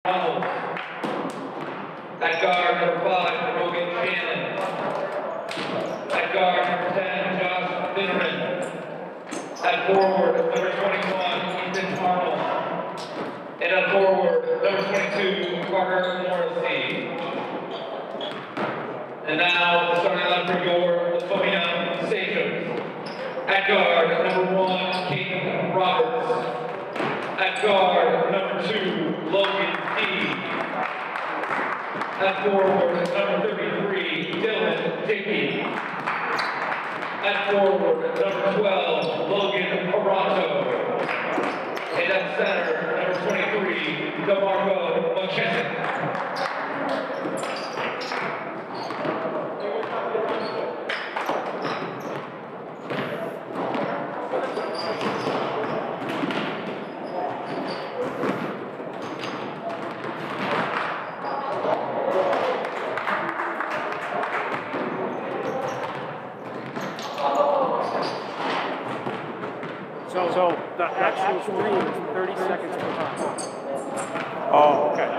Ronald. At guard, number 5, Logan Shannon. At guard, number 10, Josh Finneran. At forward, number 21, Ethan Arnold. And at forward, number 22, Carter Morrissey. And now, the starting line for your Laconia Sachems. At guard, number 1, Caden Roberts. At guard, number 2, Logan D. At forward, number 33, Dylan Dickey. At forward, number 12, Logan Paranto. And at center, number 23, DeMarco McKesson. So the actual stream is 30 seconds per time. Oh, okay.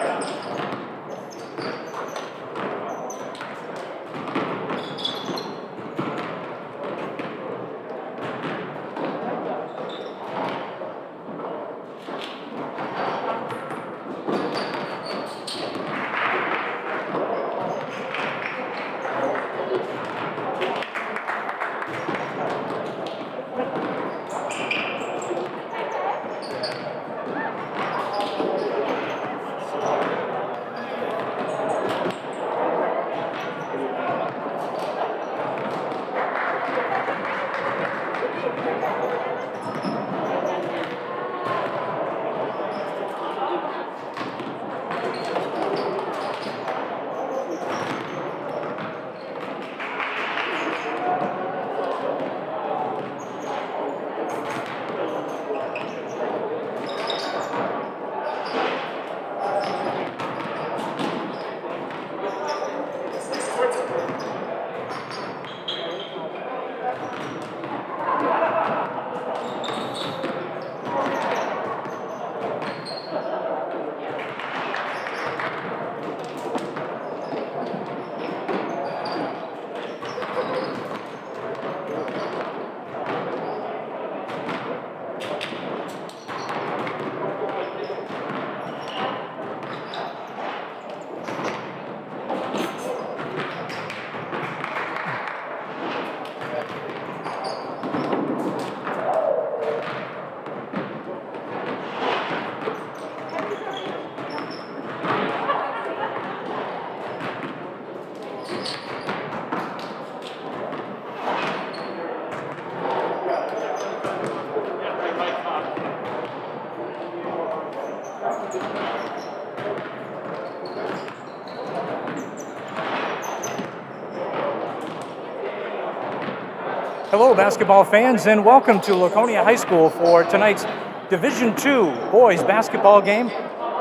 Hello, basketball fans, and welcome to Laconia High School for tonight's Division II boys basketball game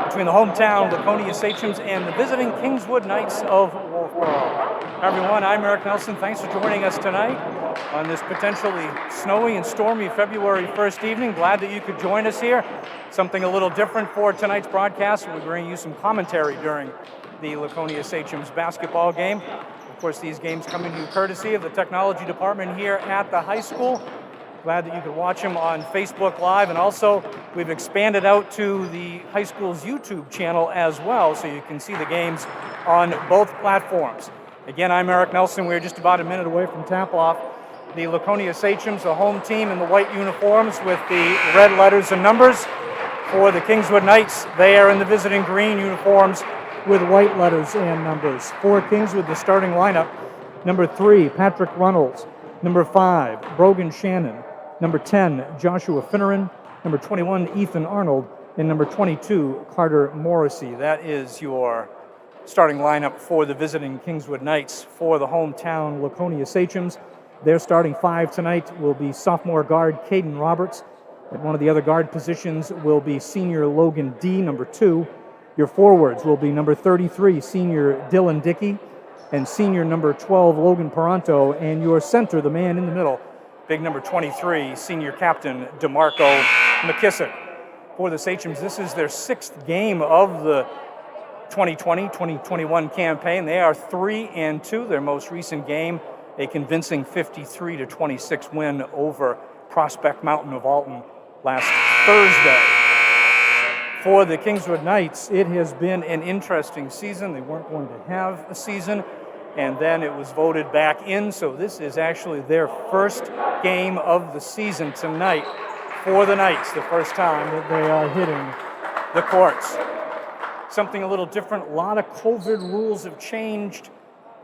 between the hometown Laconia Sachems and the visiting Kingswood Knights of Wolfboro. Hi everyone, I'm Eric Nelson. Thanks for joining us tonight on this potentially snowy and stormy February 1st evening. Glad that you could join us here. Something a little different for tonight's broadcast. We're bringing you some commentary during the Laconia Sachems basketball game. Of course, these games coming to you courtesy of the technology department here at the high school. Glad that you could watch them on Facebook Live, and also we've expanded out to the high school's YouTube channel as well, so you can see the games on both platforms. Again, I'm Eric Nelson. We're just about a minute away from tap-off. The Laconia Sachems, a home team in the white uniforms with the red letters and numbers. For the Kingswood Knights, they are in the visiting green uniforms with white letters and numbers. For Kingswood, the starting lineup: number 3, Patrick Runnels; number 5, Brogan Shannon; number 10, Joshua Finneran; number 21, Ethan Arnold; and number 22, Carter Morrissey. That is your starting lineup for the visiting Kingswood Knights. For the hometown Laconia Sachems, their starting 5 tonight will be sophomore guard Caden Roberts. At one of the other guard positions will be senior Logan D., number 2. Your forwards will be number 33, senior Dylan Dickey, and senior number 12, Logan Paranto, and your center, the man in the middle, big number 23, senior captain DeMarco McKissick. For the Sachems, this is their 6th game of the 2020-2021 campaign. They are 3-2. Their most recent game, a convincing 53-26 win over Prospect Mountain of Alton last Thursday. For the Kingswood Knights, it has been an interesting season. They weren't going to have a season, and then it was voted back in, so this is actually their first game of the season tonight for the Knights, the first time that they are hitting the courts. Something a little different. A lot of COVID rules have changed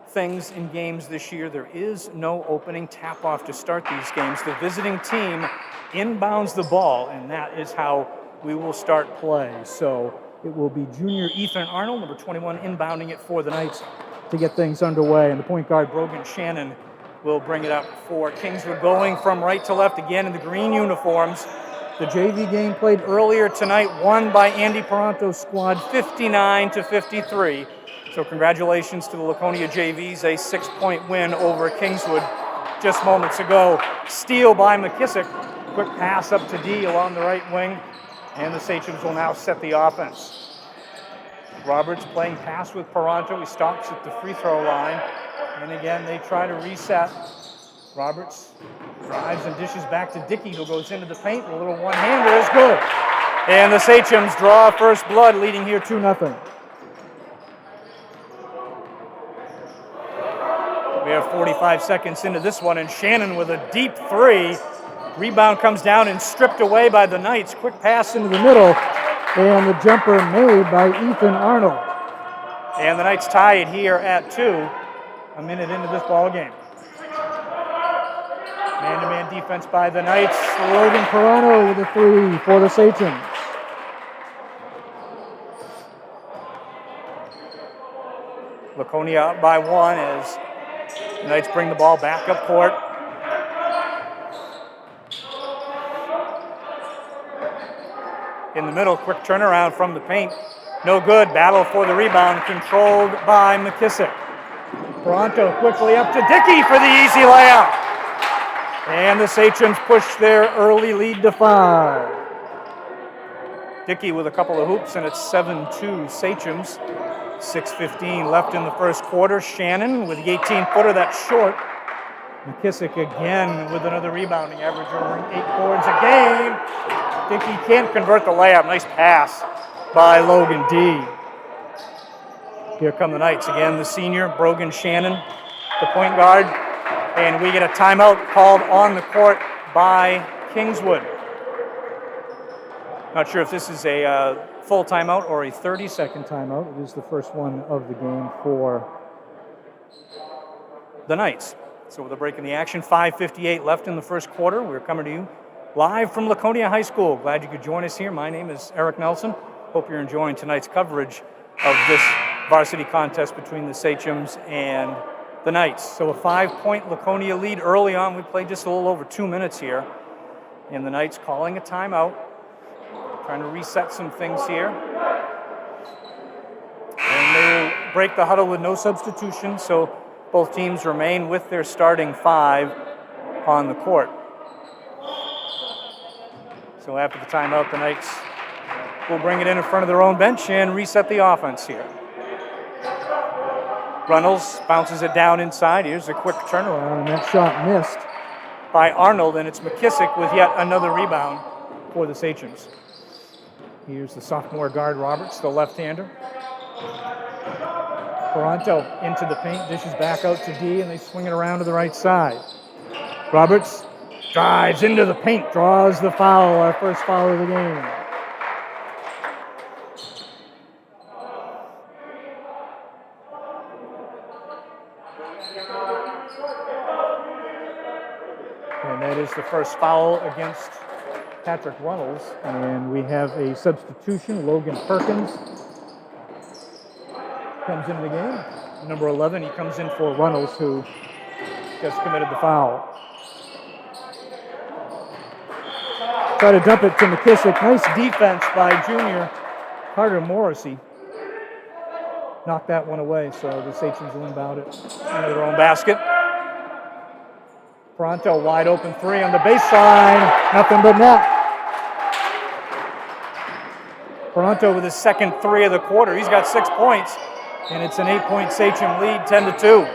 things in games this year. There is no opening tap-off to start these games. The visiting team inbounds the ball, and that is how we will start play. So it will be junior Ethan Arnold, number 21, inbounding it for the Knights to get things underway. And the point guard, Brogan Shannon, will bring it up for Kingswood, going from right to left again in the green uniforms. The JV game played earlier tonight, won by Andy Paranto's squad, 59-53. So congratulations to the Laconia JVs, a 6-point win over Kingswood just moments ago. Steal by McKissick. Quick pass up to D along the right wing, and the Sachems will now set the offense. Roberts playing pass with Paranto. He stops at the free throw line. And again, they try to reset. Roberts drives and dishes back to Dickey, who goes into the paint. A little one-hander is good. And the Sachems draw first blood, leading here 2-0. We have 45 seconds into this one, and Shannon with a deep three. Rebound comes down and stripped away by the Knights. Quick pass into the middle, and the jumper made by Ethan Arnold. And the Knights tie it here at 2, a minute into this ball game. Man-to-man defense by the Knights. Logan Perano with a three for the Sachems. Laconia up by 1 as the Knights bring the ball back up court. In the middle, quick turnaround from the paint. No good. Battle for the rebound, controlled by McKissick. Toronto quickly up to Dickey for the easy layup. And the Sachems push their early lead to 5. Dickey with a couple of hoops, and it's 7-2 Sachems. 6:15 left in the first quarter. Shannon with the 18-footer, that's short. McKissick again with another rebounding, average over 8 boards a game. Dickey can't convert the layup. Nice pass by Logan D. Here come the Knights again. The senior, Brogan Shannon, the point guard. And we get a timeout called on the court by Kingswood. Not sure if this is a full timeout or a 30-second timeout. It is the first one of the game for the Knights. So with a break in the action, 5:58 left in the first quarter. We're coming to you live from Laconia High School. Glad you could join us here. My name is Eric Nelson. Hope you're enjoying tonight's coverage of this varsity contest between the Sachems and the Knights. So a 5-point Laconia lead early on. We played just a little over 2 minutes here. And the Knights calling a timeout, trying to reset some things here. And they will break the huddle with no substitution, so both teams remain with their starting 5 on the court. So after the timeout, the Knights will bring it in front of their own bench and reset the offense here. Runnels bounces it down inside. Here's a quick turnaround, and that shot missed by Arnold, and it's McKissick with yet another rebound for the Sachems. Here's the sophomore guard Roberts, the left-hander. Paranto into the paint, dishes back out to D, and they swing it around to the right side. Roberts drives into the paint, draws the foul, our first foul of the game. And that is the first foul against Patrick Runnels. And we have a substitution. Logan Perkins comes into the game. Number 11, he comes in for Runnels, who just committed the foul. Try to dump it to McKissick. Nice defense by junior Carter Morrissey. Knocked that one away, so the Sachems will inbound it into their own basket. Pronto, wide open three on the baseline. Nothing but net. Paronto with his second 3 of the quarter. He's got 6 points, and it's an 8-point Sachem lead, 10-2.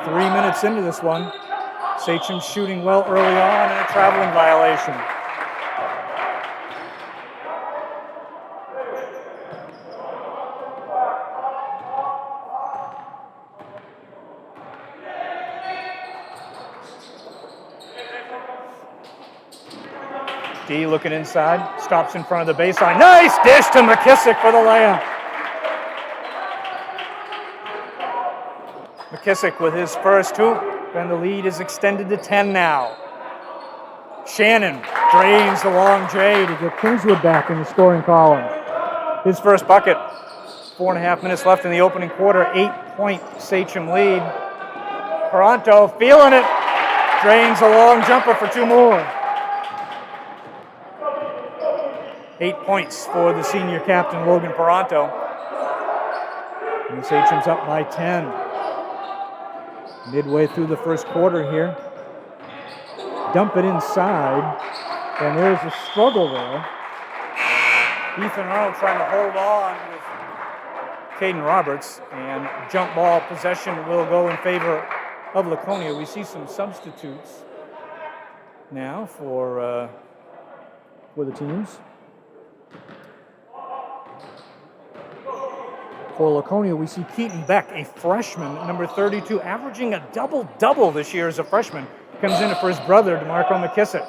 3 minutes into this one. Sachem shooting well early on and a traveling violation. D looking inside, stops in front of the baseline. Nice dish to McKissick for the layup. McKissick with his first hoop, and the lead is extended to 10 now. Shannon drains the long J to get Kingswood back in the scoring column. His first bucket. 4.5 minutes left in the opening quarter. 8-point Sachem lead. Paronto feeling it. Drains a long jumper for 2 more. 8 points for the senior captain, Logan Paronto. And the Sachem's up by 10. Midway through the first quarter here. Dump it inside, and there's a struggle there. Ethan Arnold trying to hold on with Caden Roberts, and jump ball possession will go in favor of Laconia. We see some substitutes now for the teams. For Laconia, we see Keaton Beck, a freshman, number 32, averaging a double-double this year as a freshman. Comes in for his brother, DeMarco McKissick.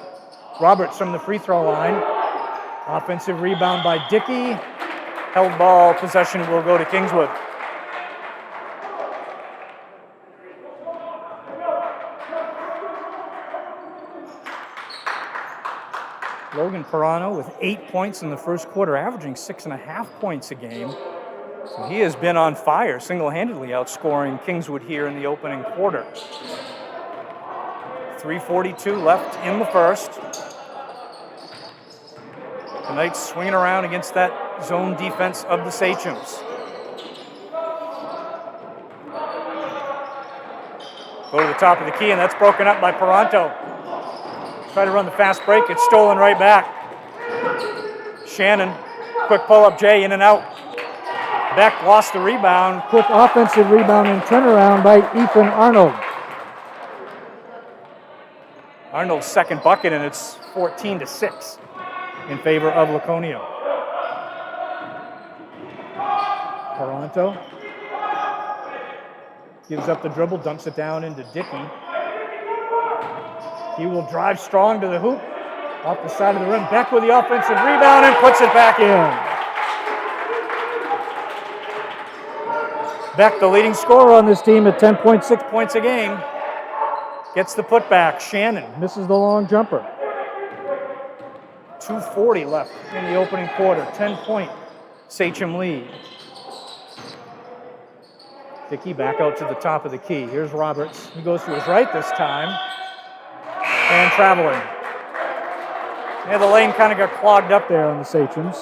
Roberts from the free throw line. Offensive rebound by Dickey. Held ball possession will go to Kingswood. Logan Paronto with 8 points in the first quarter, averaging 6.5 points a game. So he has been on fire, single-handedly outscoring Kingswood here in the opening quarter. 3:42 left in the first. The Knights swinging around against that zone defense of the Sachems. Go to the top of the key, and that's broken up by Paronto. Try to run the fast break, it's stolen right back. Shannon, quick pull-up J, in and out. Beck lost the rebound. Quick offensive rebound and turnaround by Ethan Arnold. Arnold's second bucket, and it's 14-6 in favor of Laconia. Paronto gives up the dribble, dumps it down into Dickey. He will drive strong to the hoop, off the side of the rim. Beck with the offensive rebound and puts it back in. Beck, the leading scorer on this team at 10.6 points a game, gets the putback. Shannon misses the long jumper. 2:40 left in the opening quarter. 10-point Sachem lead. Dickey back out to the top of the key. Here's Roberts. He goes to his right this time. And traveling. Yeah, the lane kind of got clogged up there on the Sachems.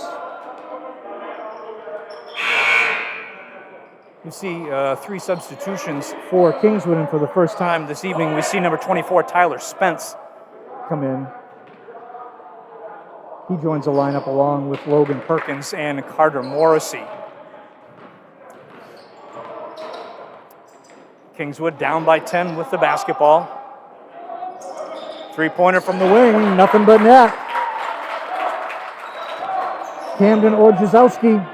You see 3 substitutions for Kingswood, and for the first time this evening, we see number 24, Tyler Spence, come in. He joins the lineup along with Logan Perkins and Carter Morrissey. Kingswood down by 10 with the basketball. 3-pointer from the wing, nothing but net. Camden Orjazowski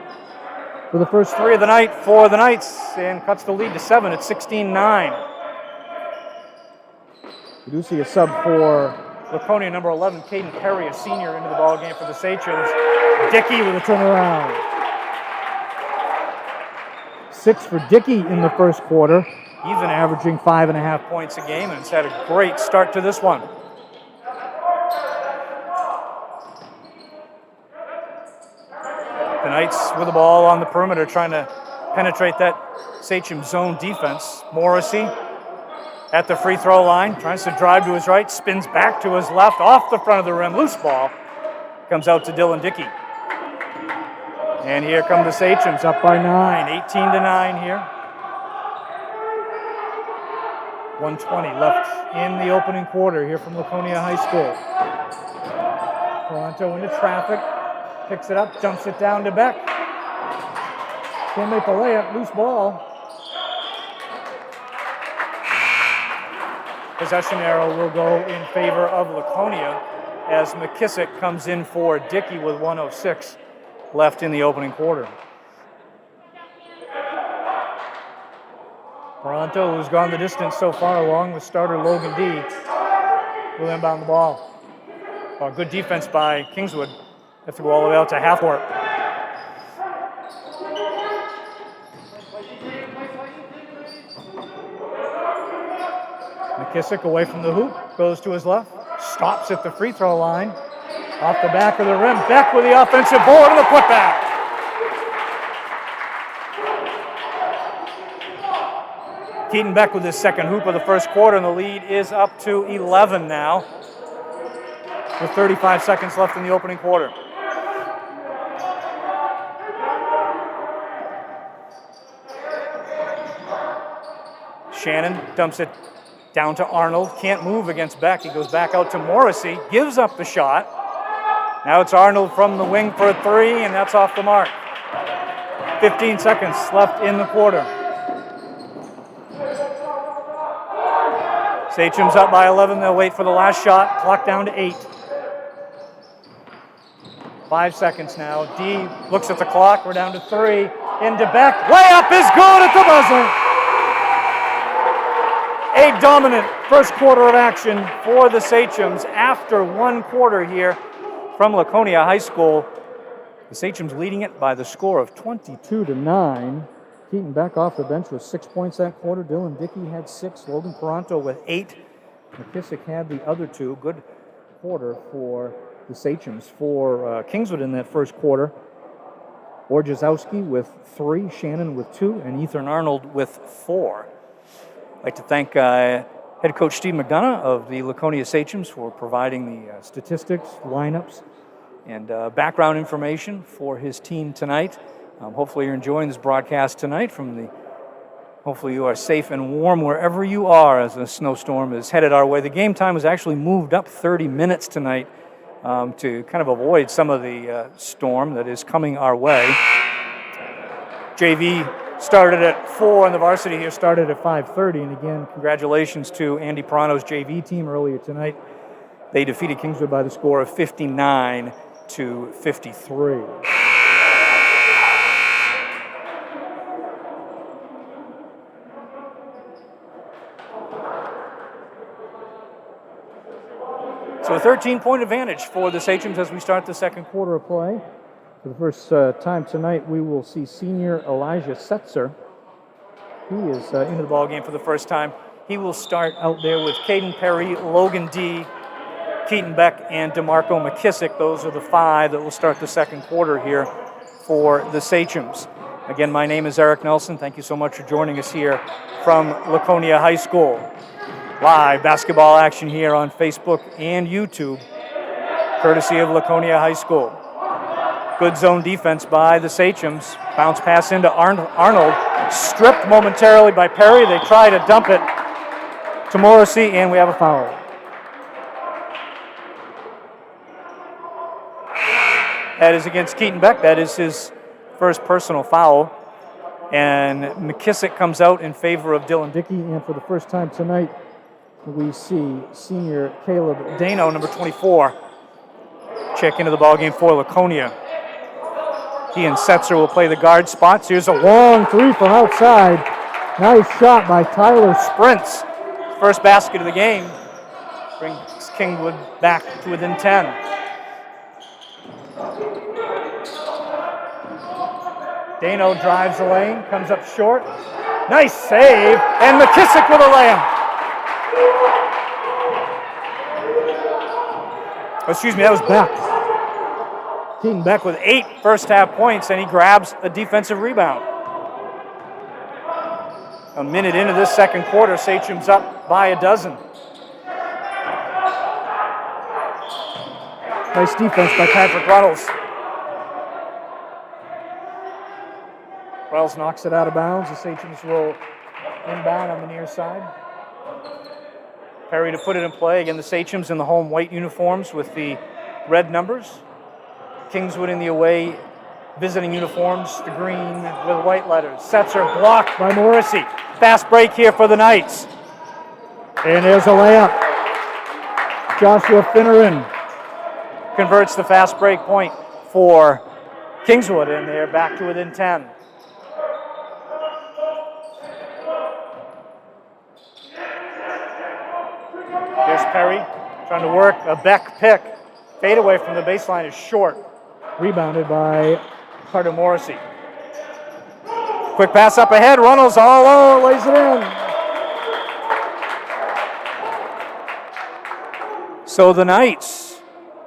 for the first 3 of the night for the Knights, and cuts the lead to 7 at 16-9. We do see a sub for Laconia, number 11, Caden Perry, a senior, into the ball game for the Sachems. Dickey with a turnaround. 6 for Dickey in the first quarter. He's been averaging 5.5 points a game, and has had a great start to this one. The Knights with the ball on the perimeter, trying to penetrate that Sachem zone defense. Morrissey at the free throw line, tries to drive to his right, spins back to his left, off the front of the rim, loose ball. Comes out to Dylan Dickey. And here come the Sachems, up by 9, 18-9 here. 1:20 left in the opening quarter here from Laconia High School. Paronto into traffic. picks it up, dumps it down to Beck. Can't make a layup, loose ball. Possession arrow will go in favor of Laconia as McKissick comes in for Dickey with 1:06 left in the opening quarter. Toronto, who's gone the distance so far, along with starter Logan D, will inbound the ball. Good defense by Kingswood. Have to go all the way out to half court. McKissick away from the hoop, goes to his left, stops at the free throw line. Off the back of the rim, Beck with the offensive board and the putback. Keaton Beck with his second hoop of the first quarter, and the lead is up to 11 now, with 35 seconds left in the opening quarter. Shannon dumps it down to Arnold, can't move against Beck. He goes back out to Morrissey, gives up the shot. Now it's Arnold from the wing for a three, and that's off the mark. 15 seconds left in the quarter. Sachem's up by 11. They'll wait for the last shot. Clock down to 8. 5 seconds now. D looks at the clock. We're down to 3. Into Beck. Layup is good at the buzzer. A dominant first quarter of action for the Sachems after one quarter here from Laconia High School. The Sachems leading it by the score of 22-9. Keaton Beck off the bench with 6 points that quarter. Dylan Dickey had 6. Logan Toronto with 8. McKissick had the other 2. Good quarter for the Sachems. For Kingswood in that first quarter, Orjazowski with 3, Shannon with 2, and Ethan Arnold with 4. I'd like to thank head coach Steve McDonough of the Laconia Sachems for providing the statistics, lineups, and background information for his team tonight. Hopefully you're enjoying this broadcast tonight hopefully you are safe and warm wherever you are as a snowstorm is headed our way. The game time was actually moved up 30 minutes tonight to kind of avoid some of the storm that is coming our way. JV started at 4 and the varsity here started at 5:30. And again, congratulations to Andy Pirano's JV team earlier tonight. They defeated Kingswood by the score of 59-53. So a 13-point advantage for the Sachems as we start the second quarter of play. For the first time tonight, we will see senior Elijah Setzer. He is into the ball game for the first time. He will start out there with Caden Perry, Logan D, Keaton Beck, and DeMarco McKissick. Those are the 5 that will start the second quarter here for the Sachems. Again, my name is Eric Nelson. Thank you so much for joining us here from Laconia High School. Live basketball action here on Facebook and YouTube, courtesy of Laconia High School. Good zone defense by the Sachems. Bounce pass into Arnold. Stripped momentarily by Perry. They try to dump it to Morrissey, and we have a foul. That is against Keaton Beck. That is his first personal foul. And McKissick comes out in favor of Dylan Dickey. And for the first time tonight, we see senior Caleb Dano, number 24, check into the ballgame for Laconia. He and Setzer will play the guard spots. Here's a long 3 from outside. Nice shot by Tyler Sprints. First basket of the game. Brings Kingswood back to within 10. Dano drives the lane, comes up short. Nice save, and McKissick with a layup. Excuse me, that was Beck. Keaton Beck with 8 first half points, and he grabs a defensive rebound. A minute into this second quarter, Sachem's up by a dozen. Nice defense by Patrick Ruddles. Ruddles knocks it out of bounds. The Sachems will inbound on the near side. Perry to put it in play. Again, the Sachems in the home white uniforms with the red numbers. Kingswood in the away visiting uniforms, the green with white letters. Setzer blocked by Morrissey. Fast break here for the Knights. And there's a layup. Joshua Finneran Converts the fast break point for Kingswood, and they're back to within 10. Here's Perry trying to work a Beck pick. Fade away from the baseline is short. rebounded by Carter Morrissey. Quick pass up ahead. Runnels all over, lays it in. So the Knights,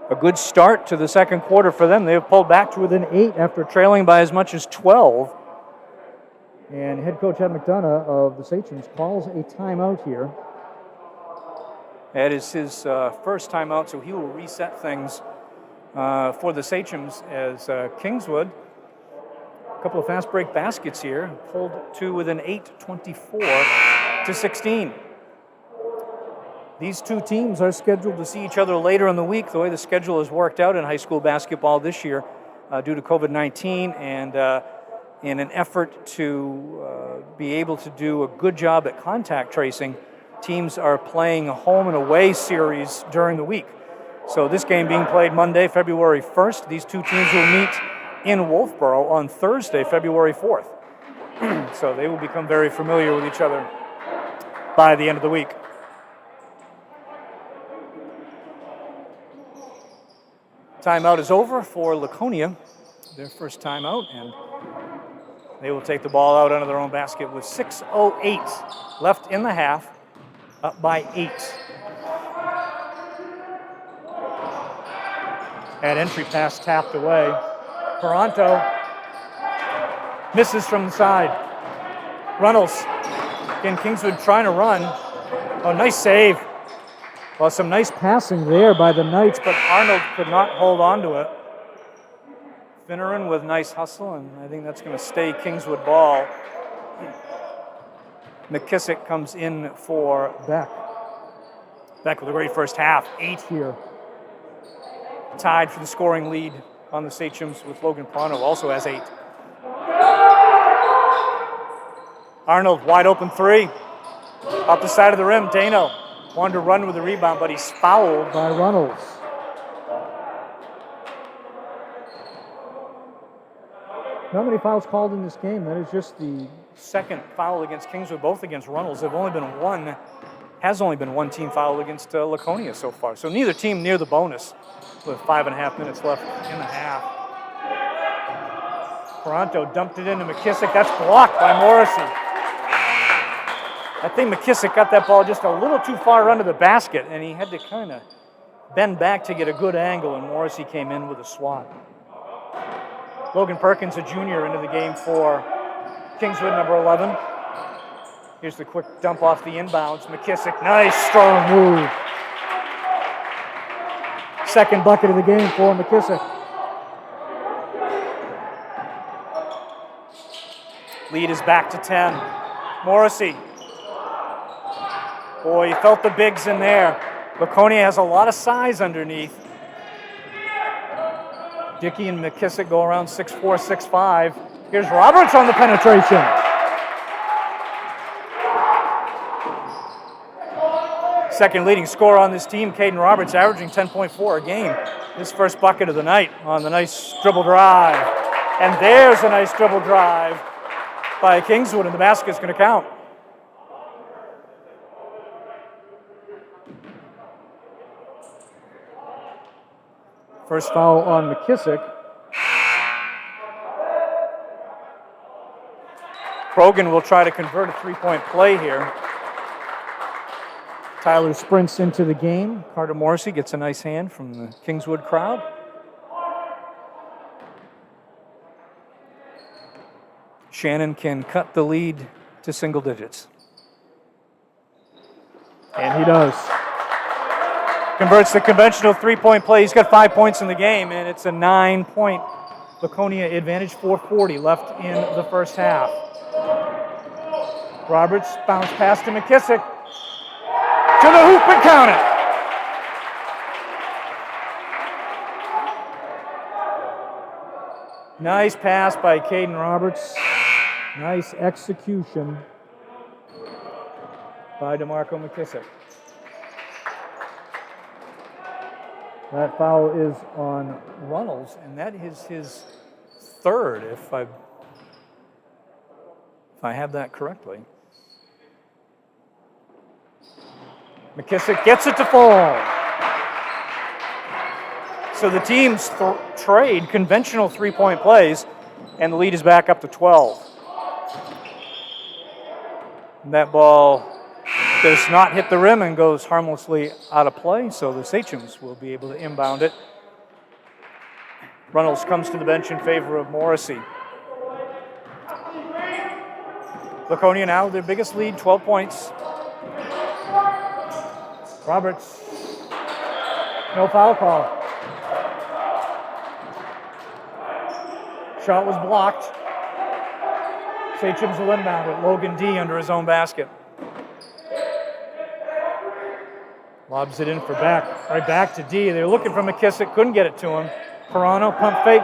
a good start to the second quarter for them. They've pulled back to within 8 after trailing by as much as 12. And head coach Ed McDonough of the Sachems calls a timeout here. That is his first timeout, so he will reset things for the Sachems as Kingswood, a couple of fast break baskets here, pulled to within 8, 24-16. These two teams are scheduled to see each other later in the week, the way the schedule has worked out in high school basketball this year due to COVID-19, and in an effort to be able to do a good job at contact tracing, teams are playing a home and away series during the week. So this game being played Monday, February 1st. These two teams will meet in Wolfboro on Thursday, February 4th. So they will become very familiar with each other by the end of the week. Timeout is over for Laconia, their first timeout, and they will take the ball out under their own basket with 6:08 left in the half, up by 8. That entry pass tapped away. Toronto misses from the side. Runnels. Again, Kingswood trying to run. Oh, nice save. Well, some nice Passing there by the Knights, but Arnold could not hold on to it. Finneran with nice hustle, and I think that's going to stay Kingswood ball. McKissick comes in for Beck Beck with a great first half. 8 here. tied for the scoring lead on the Sachems with Logan Prono, also has 8. Arnold, wide open 3. Up the side of the rim, Dano wanted to run with the rebound, but he's fouled. By Runnels. Not many fouls called in this game. That is just the Second foul against Kingswood, both against Runnels. Has only been one team foul against Laconia so far. So neither team near the bonus with 5.5 minutes left in the half. Toronto dumped it into McKissick. That's blocked by Morrissey. I think McKissick got that ball just a little too far under the basket, and he had to kind of bend back to get a good angle, and Morrissey came in with a swat. Logan Perkins, a junior, into the game for Kingswood, number 11. Here's the quick dump off the inbounds. McKissick, nice, strong move. second bucket of the game for McKissick. Lead is back to 10. Morrissey. Boy, he felt the bigs in there. Laconia has a lot of size underneath. Dickey and McKissick go around 6'4", 6'5". Here's Roberts on the penetration. Second leading scorer on this team, Caden Roberts, averaging 10.4 a game. His first bucket of the night on the nice dribble drive. And there's a nice dribble drive by Kingswood, and the basket's going to count. First foul on McKissick. Krogan will try to convert a three-point play here. Tyler sprints into the game. Carter Morrissey gets a nice hand from the Kingswood crowd. Shannon can cut the lead to single digits. And he does. Converts the conventional three-point play. He's got 5 points in the game, and it's a 9-point Laconia advantage, 4:40 left in the first half. Roberts bounce pass to McKissick. To the hoop and count it. Nice pass by Caden Roberts. Nice execution by DeMarco McKissick. That foul is on Runnels, and that is his third, if I have that correctly. McKissick gets it to fall. So the teams trade conventional three-point plays, and the lead is back up to 12. And that ball does not hit the rim and goes harmlessly out of play, so the Sachems will be able to inbound it. Runnels comes to the bench in favor of Morrissey. Laconia now their biggest lead, 12 points. Roberts. No foul call. Shot was blocked. Sachems will inbound it. Logan D under his own basket. Lobs it in for back. Right back to D. They're looking for McKissick. Couldn't get it to him. Perano, pump fake.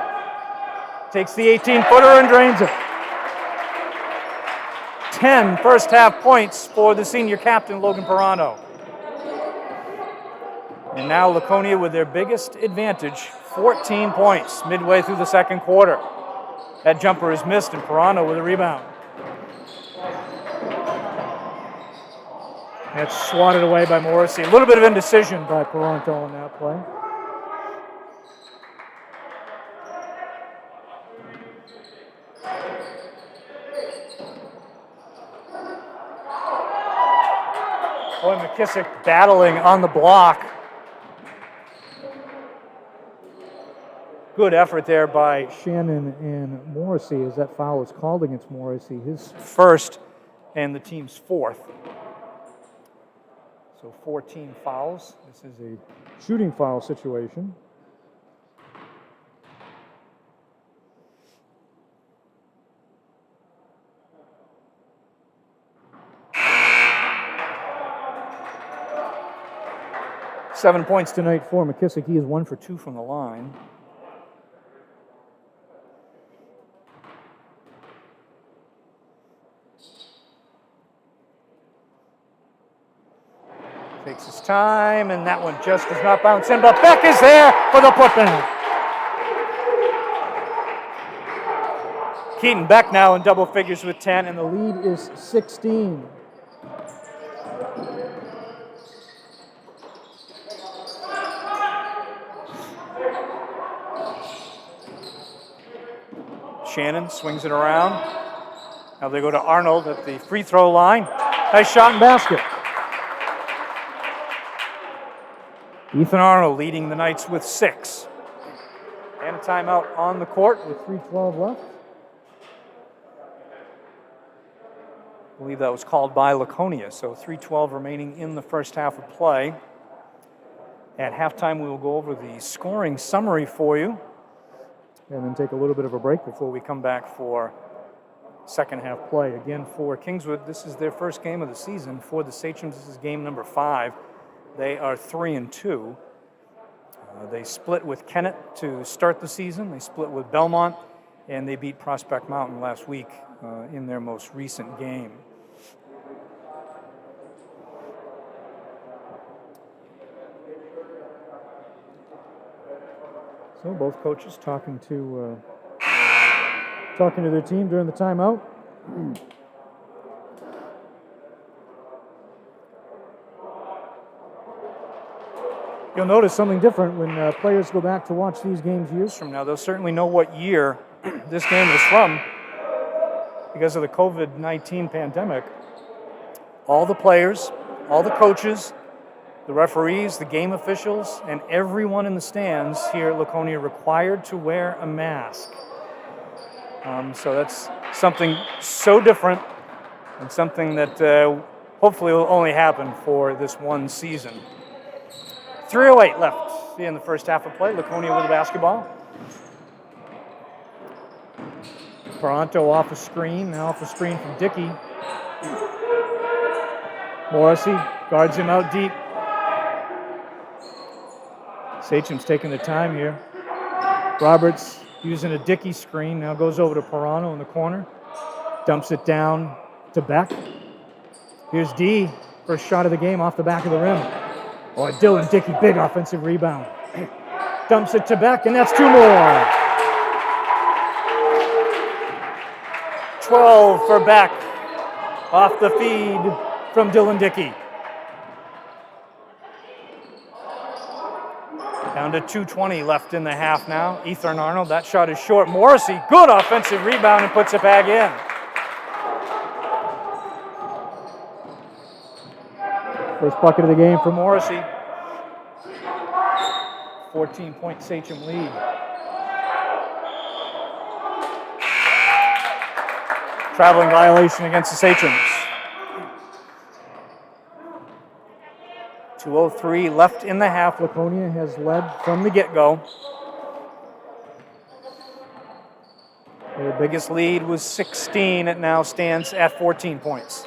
Takes the 18-footer and drains it. 10 first half points for the senior captain, Logan Perano. And now Laconia with their biggest advantage, 14 points midway through the second quarter. That jumper is missed, and Perano with a rebound. That's swatted away by Morrissey. A little bit of indecision by Toronto on that play. Boy, McKissick battling on the block. Good effort there by Shannon and Morrissey as that foul was called against Morrissey. His first and the team's fourth. So 14 fouls. This is a shooting foul situation. Seven points tonight for McKissick. He is 1 for 2 from the line. Takes his time, and that one just does not bounce in, but Beck is there for the putback. Keaton Beck now in double figures with 10, and the lead is 16. Shannon swings it around. Now they go to Arnold at the free throw line. Nice shot and basket. Ethan Arnold leading the Knights with 6. And a timeout on the court with 3:12 left. I believe that was called by Laconia, so 3:12 remaining in the first half of play. At halftime, we will go over the scoring summary for you. And then take a little bit of a break before we come back for second half play. Again, for Kingswood, this is their first game of the season. For the Sachems, this is game number 5. They are 3-2. They split with Kennett to start the season. They split with Belmont, and they beat Prospect Mountain last week in their most recent game. So both coaches talking to their team during the timeout. You'll notice something different when players go back to watch these games years from now. They'll certainly know what year this game was from because of the COVID-19 pandemic. All the players, all the coaches, the referees, the game officials, and everyone in the stands here at Laconia required to wear a mask. So that's something so different and something that hopefully will only happen for this one season. 3:08 left in the first half of play. Laconia with the basketball. Toronto off a screen, now off a screen from Dickey. Morrissey guards him out deep. Sachem's taking the time here. Roberts using a Dickey screen. Now goes over to Pirano in the corner. Dumps it down to Beck. Here's D. First shot of the game off the back of the rim. Oh, Dylan Dickey, big offensive rebound. Dumps it to Beck, and that's 2 more. 12 for Beck. Off the feed from Dylan Dickey. Down to 2:20 left in the half now. Ethan Arnold, that shot is short. Morrissey, good offensive rebound and puts it back in. First bucket of the game for Morrissey. 14-point Sachem lead. Traveling violation against the Sachems. 2:03 left in the half. Laconia has led From the get-go. Their biggest lead was 16. It now stands at 14 points.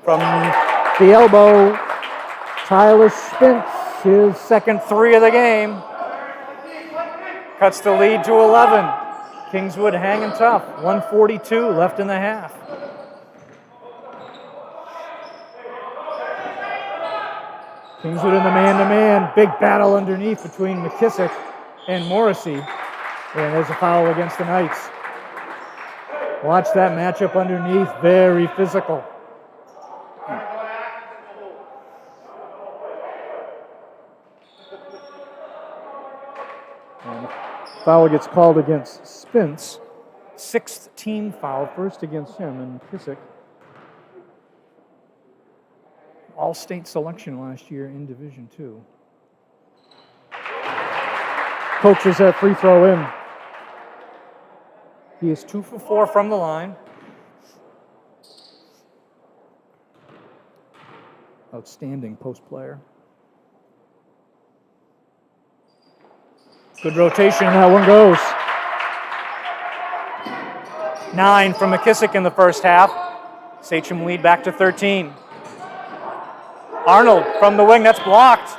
From the elbow. Tyler Spence, his second 3 of the game. Cuts the lead to 11. Kingswood hanging tough. 1:42 left in the half. Kingswood in the man-to-man. Big battle underneath between McKissick and Morrissey. And there's a foul against the Knights. Watch that matchup underneath. Very physical. And foul gets called against Spence. 6th team foul. First against him and McKissick. All-state selection last year in Division II. Coaches that free throw in. He is 2 for 4 from the line. Outstanding post player. Good rotation, and that one goes. 9 from McKissick in the first half. Sachem lead back to 13. Arnold from the wing, that's blocked.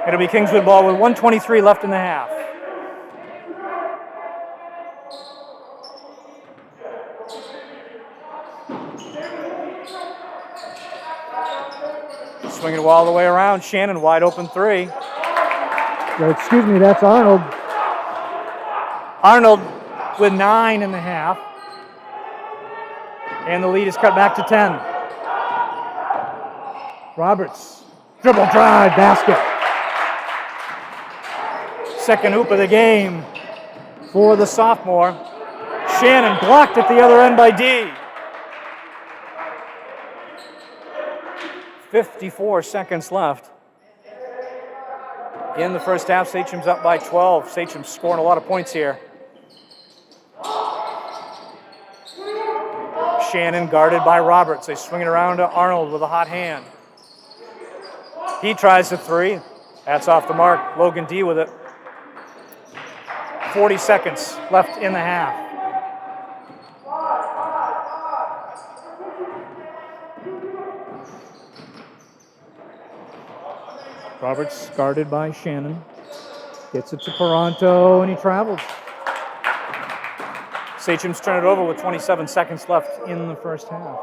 It'll be Kingswood ball with 1:23 left in the half. Swinging it all the way around. Shannon wide open 3. Excuse me, that's Arnold. Arnold with 9 in the half. And the lead is cut back to 10. Roberts, dribble drive, basket. Second hoop of the game for the sophomore. Shannon blocked at the other end by D. 54 seconds left. In the first half, Sachem's up by 12. Sachem's scoring a lot of points here. Shannon guarded by Roberts. They swing it around to Arnold with a hot hand. He tries the 3. That's off the mark. Logan D with it. 40 seconds left in the half. Roberts guarded by Shannon. Gets it to Paranto, and he travels. Sachem's turn it over with 27 seconds left in the first half.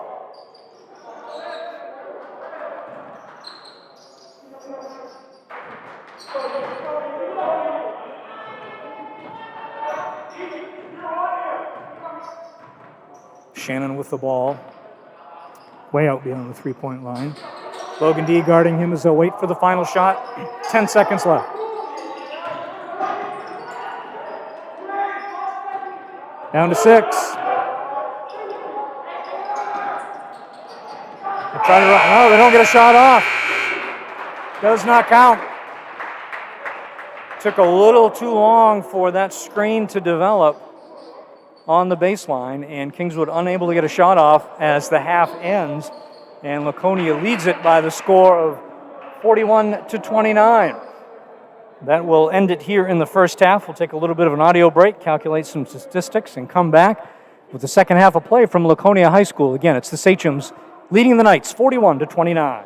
Shannon with the ball. Way out beyond the three-point line. Logan D guarding him as they'll wait for the final shot. 10 seconds left. Down to 6. They're trying to run. No, they don't get a shot off. Does not count. Took a little too long for that screen to develop on the baseline, and Kingswood unable to get a shot off as the half ends, and Laconia leads it by the score of 41-29. That will end it here in the first half. We'll take a little bit of an audio break, calculate some statistics, and come back with the second half of play from Laconia High School. Again, it's the Sachems leading the Knights 41-29.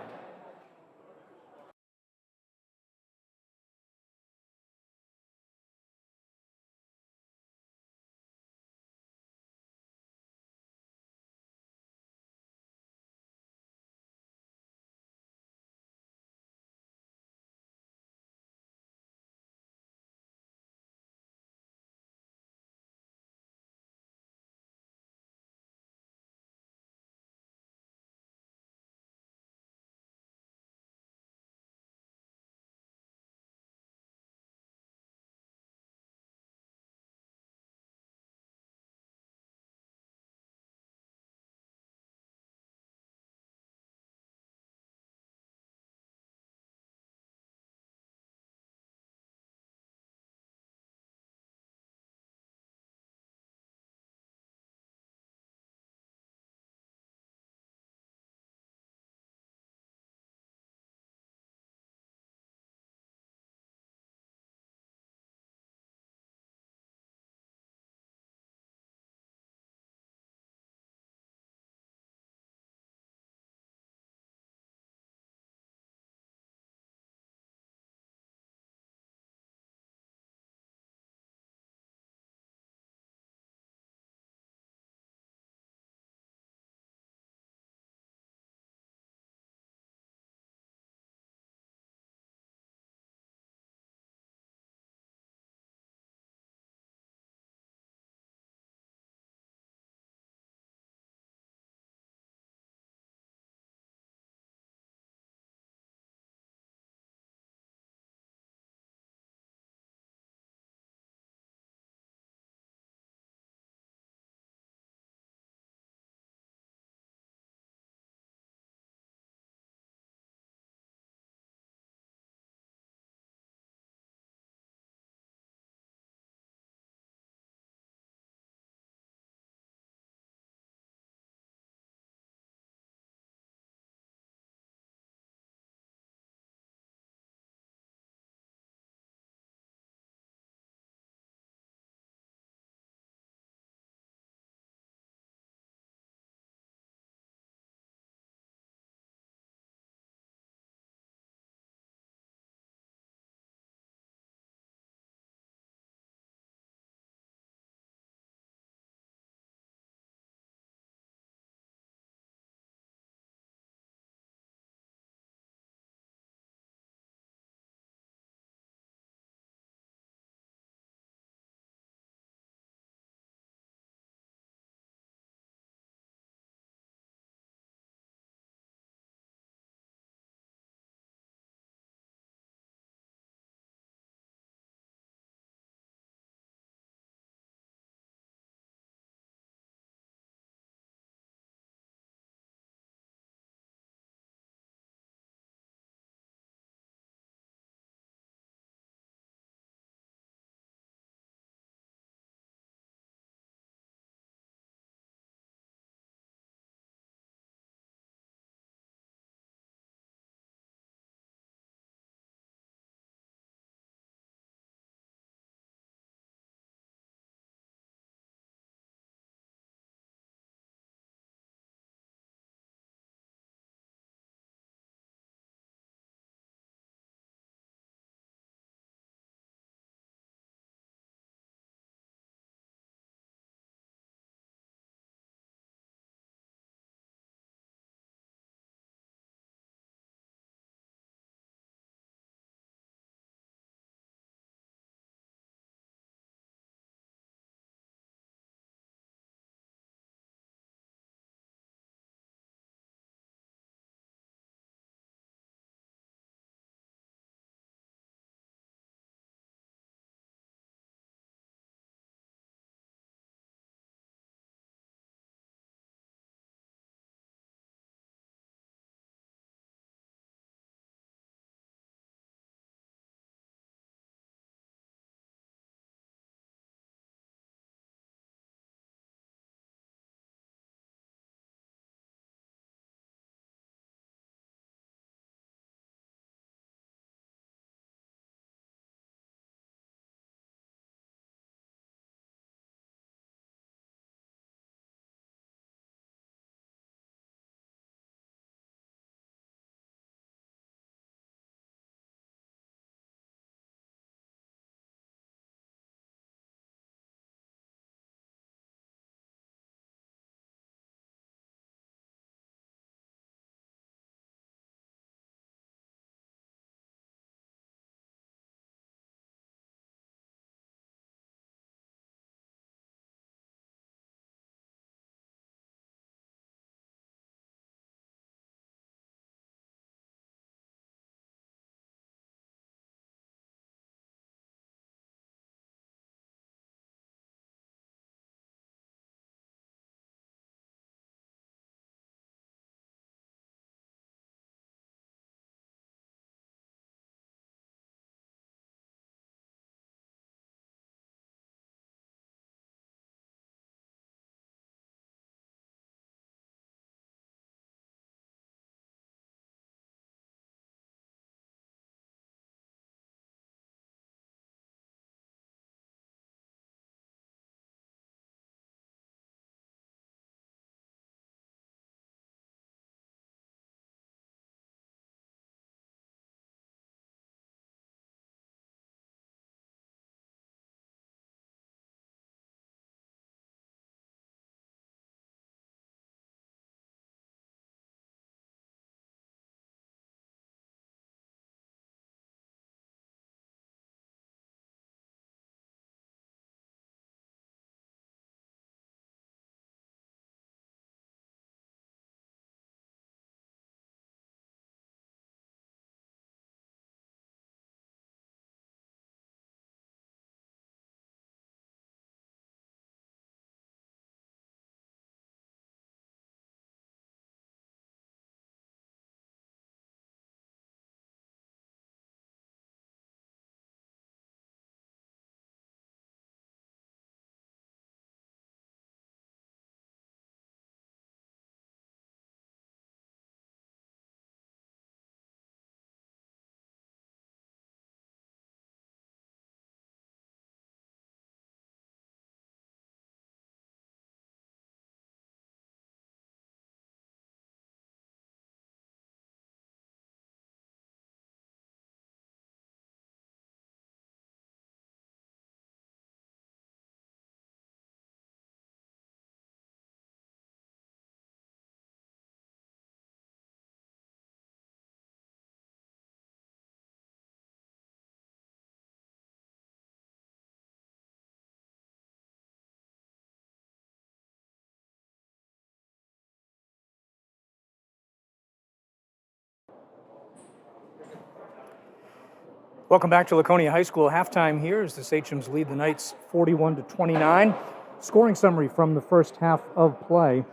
Welcome back to Laconia High School. Halftime here as the Sachems lead the Knights 41-29. Scoring summary from the first half of play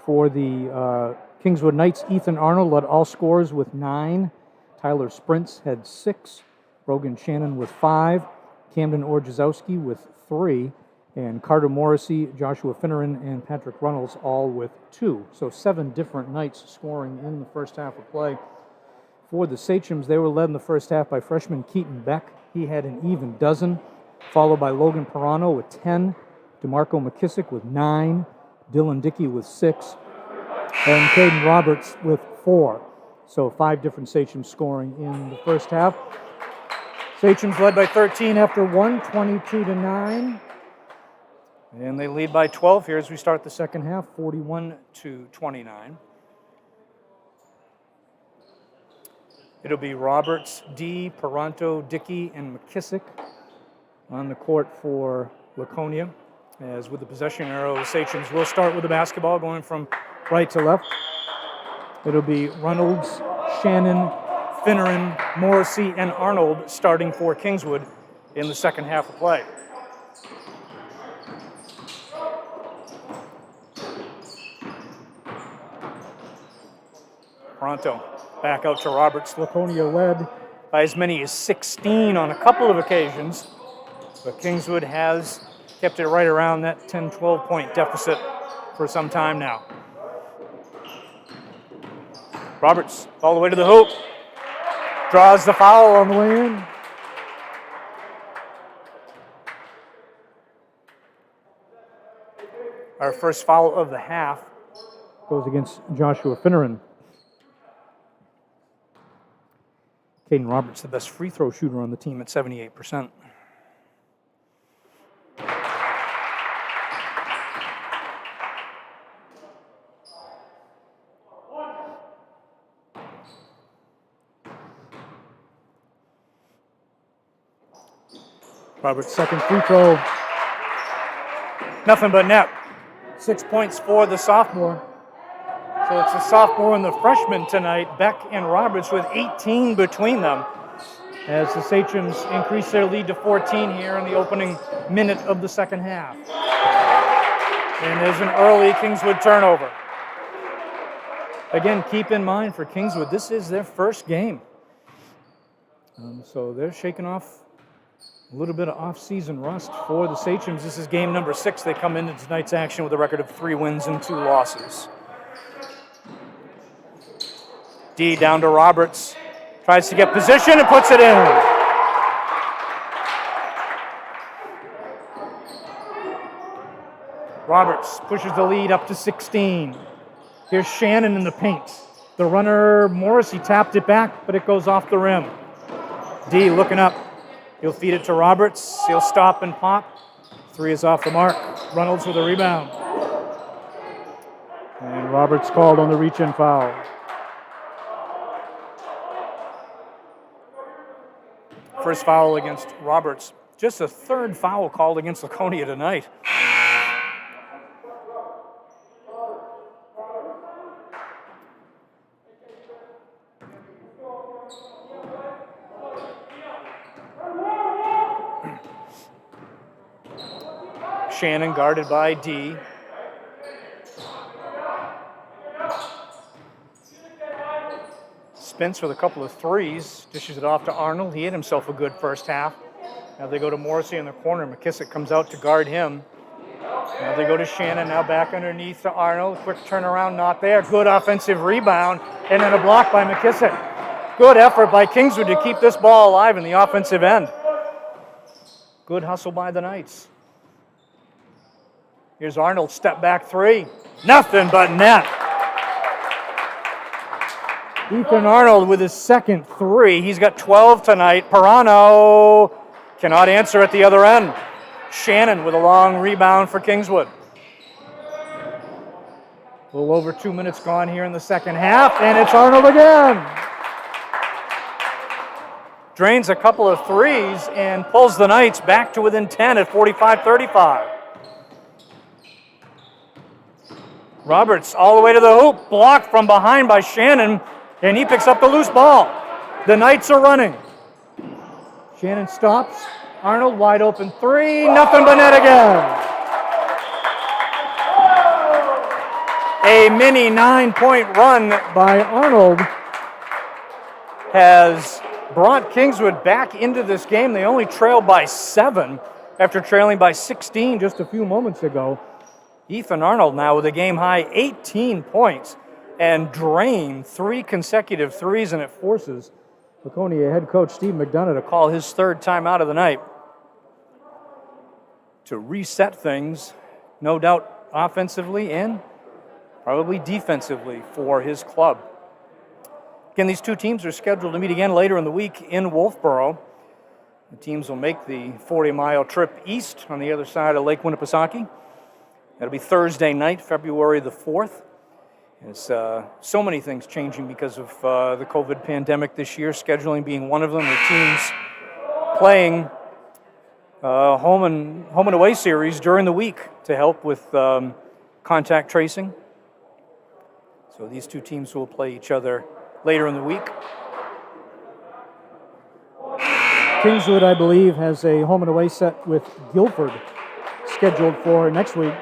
for the Kingswood Knights. Ethan Arnold led all scorers with 9. Tyler Sprints had 6. Brogan Shannon with 5. Camden Orjazowski with 3. And Carter Morrissey, Joshua Finneran, and Patrick Runnels all with 2. So 7 different Knights scoring in the first half of play. For the Sachems, they were led in the first half by freshman Keaton Beck. He had an even dozen, followed by Logan Perano with 10, DeMarco McKissick with 9, Dylan Dickey with 6, and Caden Roberts with 4. So 5 different Sachems scoring in the first half. Sachems led by 13 after 1, 22-9. And they lead by 12 here as we start the Second half, 41-29. It'll be Roberts, D, Paranto, Dickey, and McKissick on the court for Laconia. As with the possession arrow, the Sachems will start with the basketball going from Right to left. it'll be Reynolds, Shannon, Finneran, Morrissey, and Arnold starting for Kingswood in the second half of play. Paranto back out to Roberts. Laconia led By as many as 16 on a couple of occasions, but Kingswood has kept it right around that 10-12 point deficit for some time now. Roberts all the way to the hoop, draws the foul on the way in. Our first foul of the half. goes against Joshua Finneran. Caden Roberts, the best free throw shooter on the team at 78%. Roberts' second free throw. Nothing but net. 6 points for the sophomore. So it's the sophomore and the freshman tonight, Beck and Roberts, with 18 between them, as the Sachems increase their lead to 14 here in the opening minute of the second half. And there's an early Kingswood turnover. Again, keep in mind for Kingswood, this is their first game. So they're shaking off a little bit of off-season rust for the Sachems. This is game number 6. They come into tonight's action with a record of 3 wins and 2 losses. D down to Roberts. Tries to get position and puts it in. Roberts pushes the lead up to 16. Here's Shannon in the paint. The runner, Morrissey, tapped it back, but it goes off the rim. D looking up. He'll feed it to Roberts. He'll stop and pop. 3 is off the mark. Reynolds with a rebound. And Roberts called on the reach-in foul. First foul against Roberts. Just a third foul called against Laconia tonight. Shannon guarded by D. Spence with a couple of threes, dishes it off to Arnold. He had himself a good first half. Now they go to Morrissey in the corner. McKissick comes out to guard him. Now they go to Shannon, now back underneath to Arnold. Quick turnaround, not there. Good offensive rebound, and then a block by McKissick. Good effort by Kingswood to keep this ball alive in the offensive end. Good hustle by the Knights. Here's Arnold, step back 3. Nothing but net. Ethan Arnold with his second 3. He's got 12 tonight. Perano cannot answer at the other end. Shannon with a long rebound for Kingswood. A little over 2 minutes gone here in the second half, and it's Arnold again. Drains a couple of threes and pulls the Knights back to within 10 at 45-35. Roberts all the way to the hoop, blocked from behind by Shannon, and he picks up the loose ball. The Knights are running. Shannon stops. Arnold wide open three. Nothing but net again. A mini 9-point run by Arnold has brought Kingswood back into this game. They only trailed by 7 after trailing by 16 just a few moments ago. Ethan Arnold now with a game-high 18 points and drained 3 consecutive threes, and it forces Laconia head coach Steve McDonough to call his 3rd timeout of the night to reset things, no doubt offensively and probably defensively for his club. Again, these two teams are scheduled to meet again later in the week in Wolfboro. The teams will make the 40-mile trip east on the other side of Lake Winnipesaukee. That'll be Thursday night, February the 4th. There's so many things changing because of the COVID pandemic this year, scheduling being one of them. The teams playing home and away series during the week to help with contact tracing. So these two teams will play each other later in the week. Kingswood, I believe, has a home and away set with Guilford scheduled for next week.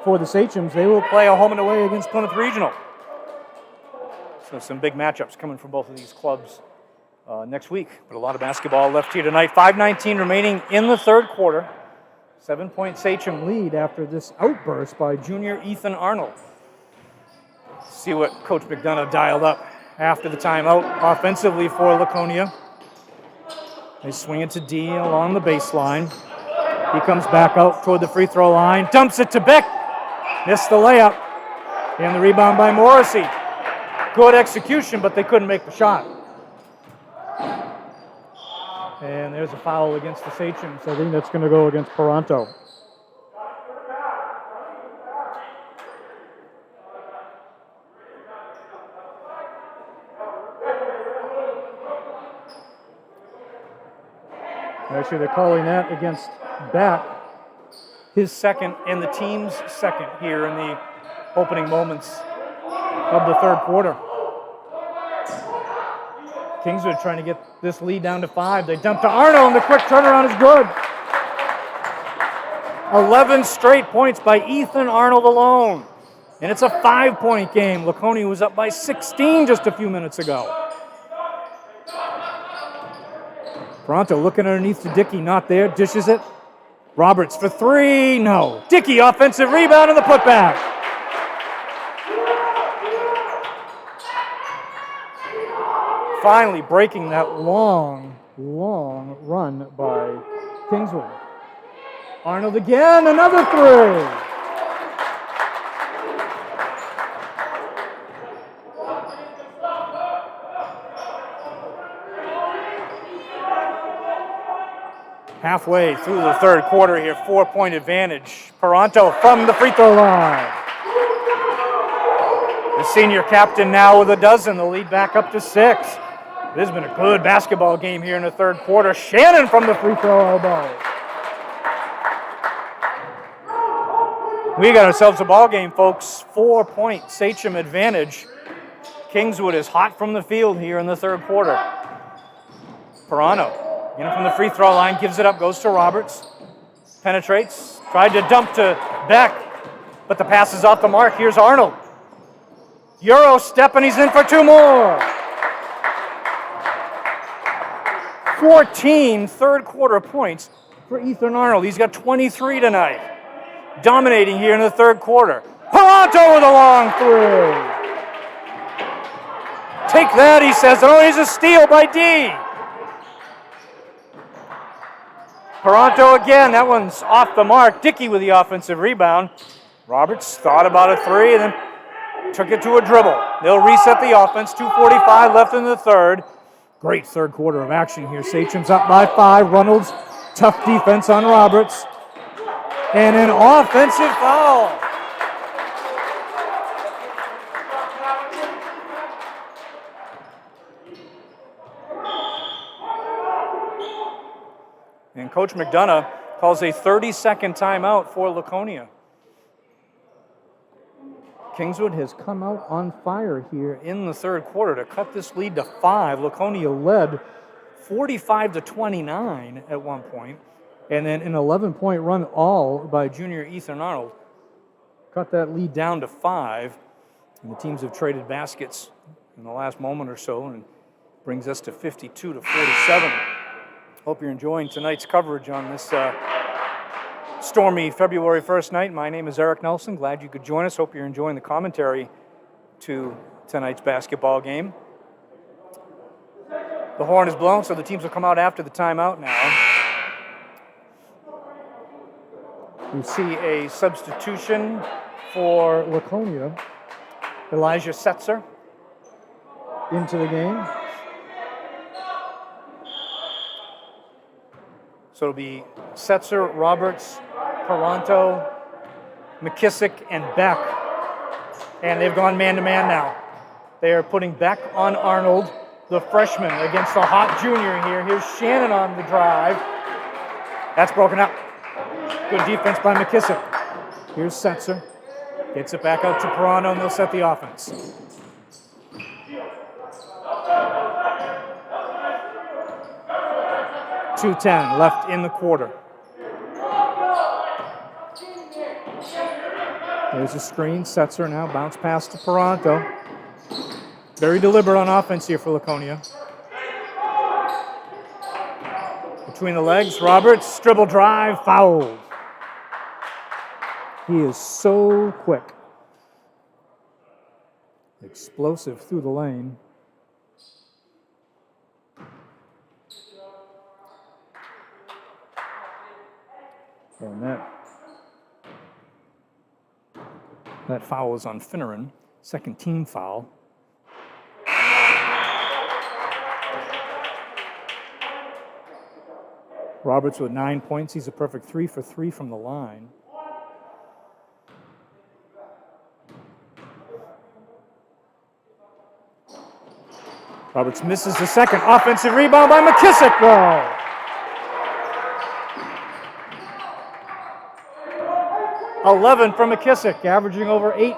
For the Sachems, they will play a home and away against Plymouth Regional. So some big matchups coming from both of these clubs next week. But a lot of basketball left here tonight. 5:19 remaining in the 3rd quarter. 7-point Sachem lead after this outburst by junior Ethan Arnold. See what Coach McDonough dialed up after the timeout offensively for Laconia. They swing it to D along the baseline. He comes back out toward the free throw line, dumps it to Beck. Missed the layup. And the rebound by Morrissey. Good execution, but they couldn't make the shot. And there's a foul against the Sachems. I think that's going to go against Paranto. Actually, they're calling that against Beck. His second and the team's second here in the opening moments of the 3rd quarter. Kingswood trying to get this lead down to 5. They dump to Arnold, and the quick turnaround is good. 11 straight points by Ethan Arnold alone. And it's a 5-point game. Laconia was up by 16 just a few minutes ago. Paranto looking underneath to Dickey, not there, dishes it. Roberts for 3, no. Dickey, offensive rebound and the putback. Finally breaking that long run by Kingswood. Arnold again, another 3. Halfway through the 3rd quarter here, 4-point advantage. Paranto from the free throw line. The senior captain now with a dozen, the lead back up to 6. This has been a good basketball game here in the 3rd quarter. Shannon from the free throw elbow. We got ourselves a ball game, folks. 4-point Sachem advantage. Kingswood is hot from the field here in the 3rd quarter. Paranto. In from the free throw line, gives it up, goes to Roberts. Penetrates, tried to dump to Beck, but the pass is off the mark. Here's Arnold. Euro step, and he's in for 2 more. 14 3rd quarter points for Ethan Arnold. He's got 23 tonight. Dominating here in the 3rd quarter. Paranto with a long 3. Take that, he says. Oh, here's a steal by D. Paranto again, that one's off the mark. Dickey with the offensive rebound. Roberts thought about a 3 and then took it to a dribble. They'll reset the offense, 2:45 left in the 3rd. Great 3rd quarter of action here. Sachem's up by 5. Reynolds, tough defense on Roberts. And an offensive foul. And Coach McDonough calls a 30-second timeout for Laconia. Kingswood has come out on fire here in the 3rd quarter to cut this lead to 5. Laconia led 45-29 at one point. And then an 11-point run all by Junior Ethan Arnold cut that lead down to 5. And the teams have traded baskets in the last moment or so, and brings us to 52-47. Hope you're enjoying tonight's coverage on this stormy February 1st night. My name is Eric Nelson. Glad you could join us. Hope you're enjoying the commentary to tonight's basketball game. The horn is blown, so the teams will come out after the timeout now. You see a substitution for Laconia Elijah Setzer into the game. So it'll be Setzer, Roberts, Paranto, McKissick, and Beck. And they've gone man-to-man now. They are putting Beck on Arnold, the freshman, against the hot junior here. Here's Shannon on the drive. That's broken up. Good defense by McKissick. Here's Setzer. Gets it back out to Paranto, and they'll set the offense. .210 left in the quarter. There's a screen. Setzer now bounce pass to Paranto. Very deliberate on offense here for Laconia. Between the legs, Roberts, dribble drive, fouled. He is so quick. Explosive through the lane. And that foul is on Finneran. Second team foul. Roberts with 9 points. He's a perfect 3 for 3 from the line. Roberts misses the second. Offensive rebound by McKissick. Whoa. .11 from McKissick, averaging over 8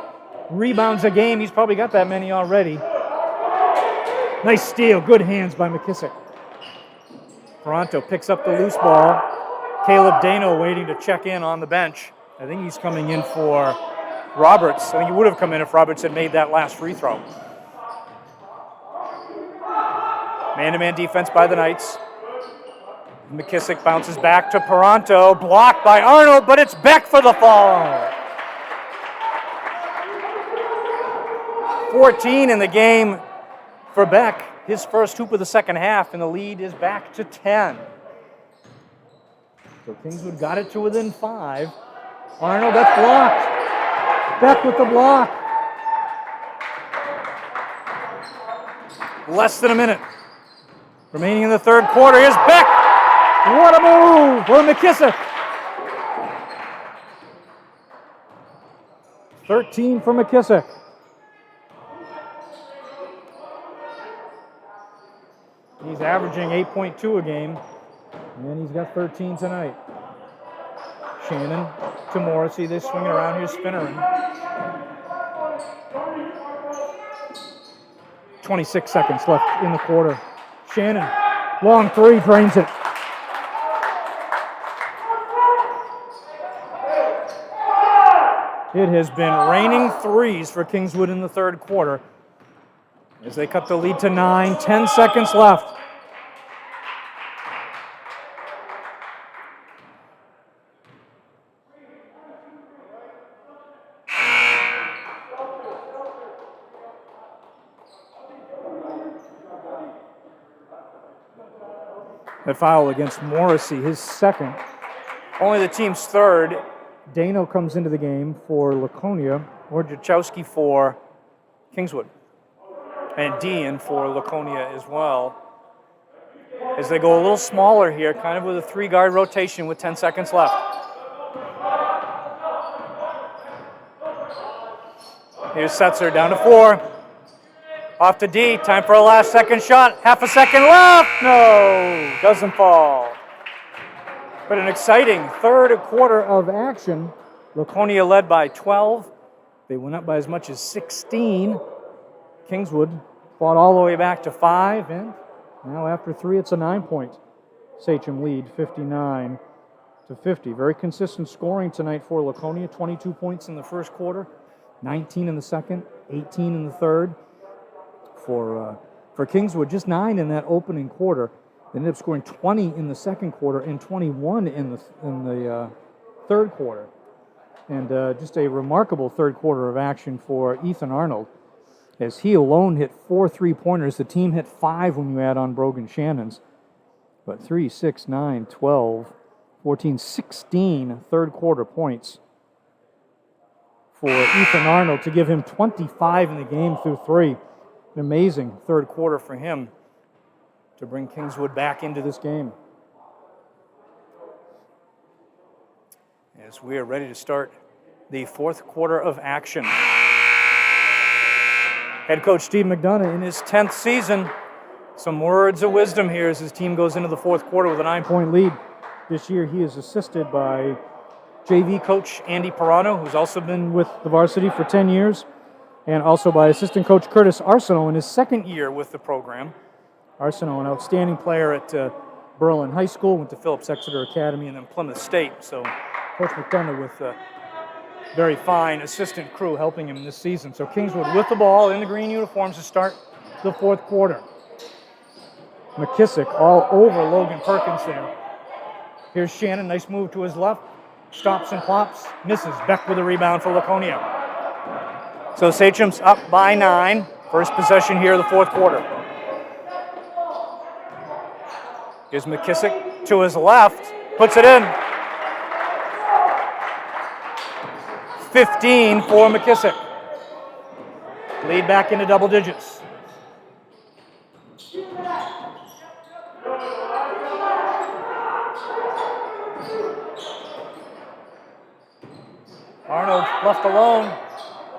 rebounds a game. He's probably got that many already. Nice steal. Good hands by McKissick. Paranto picks up the loose ball. Caleb Dano waiting to check in on the bench. I think he's coming in for Roberts. I think he would have come in if Roberts had made that last free throw. Man-to-man defense by the Knights. McKissick bounces back to Paranto. Blocked by Arnold, but it's Beck for the fall. 14 in the game for Beck. His first hoop of the second half, and the lead is back to 10. So Kingswood got it to within 5. Arnold, that's blocked. Beck with the block. Less than a minute remaining in the third quarter. Here's Beck. What a move for McKissick. 13 for McKissick. He's averaging 8.2 a game, and he's got 13 tonight. Shannon to Morrissey. They're swinging around. Here's Finneran. 26 seconds left in the quarter. Shannon, long 3, drains it. It has been raining threes for Kingswood in the third quarter as they cut the lead to 9, 10 seconds left. That foul against Morrissey, his second. Only the team's third. Dano comes into the game for Laconia. Wojciechowski for Kingswood. And Dean for Laconia as well. As they go a little smaller here, kind of with a 3-guard rotation with 10 seconds left. Here's Setzer down to 4. Off to D, time for a last second shot. Half a second left, no, doesn't fall. But an exciting third quarter of action. Laconia led by 12. They went up by as much as 16. Kingswood fought all the way back to 5, and Now after 3, it's a 9-point Sachem lead, 59-50. Very consistent scoring tonight for Laconia. 22 points in the first quarter, 19 in the second, 18 in the third. For Kingswood, just 9 in that opening quarter. They ended up scoring 20 in the second quarter and 21 in the third quarter. And just a remarkable third quarter of action for Ethan Arnold, as he alone hit 4 3-pointers. The team hit 5 when you add on Brogan Shannon's. But 3, 6, 9, 12, 14, 16 third quarter points for Ethan Arnold to give him 25 in the game through 3. An amazing third quarter for him to bring Kingswood back into this game. As we are ready to start the fourth quarter of action. Head coach Steve McDonough in his 10th season. Some words of wisdom here as his team goes into the fourth quarter with a 9-point lead. This year he is assisted by JV coach Andy Pirano, who's also been with the varsity for 10 years, and also by assistant coach Curtis Arsenault in his second year with the program. Arsenault, an outstanding player at Berlin High School, went to Phillips Exeter Academy and then Plymouth State. So Coach McDonough with a very fine assistant crew helping him this season. So Kingswood with the ball in the green uniforms to start the fourth quarter. McKissick all over Logan Perkins there. Here's Shannon, nice move to his left. Stops and pops, misses. Beck with a rebound for Laconia. So Sachem's up by 9. First possession here of the fourth quarter. Here's McKissick to his left, puts it in. 15 for McKissick. Lead back into double digits. Arnold left alone,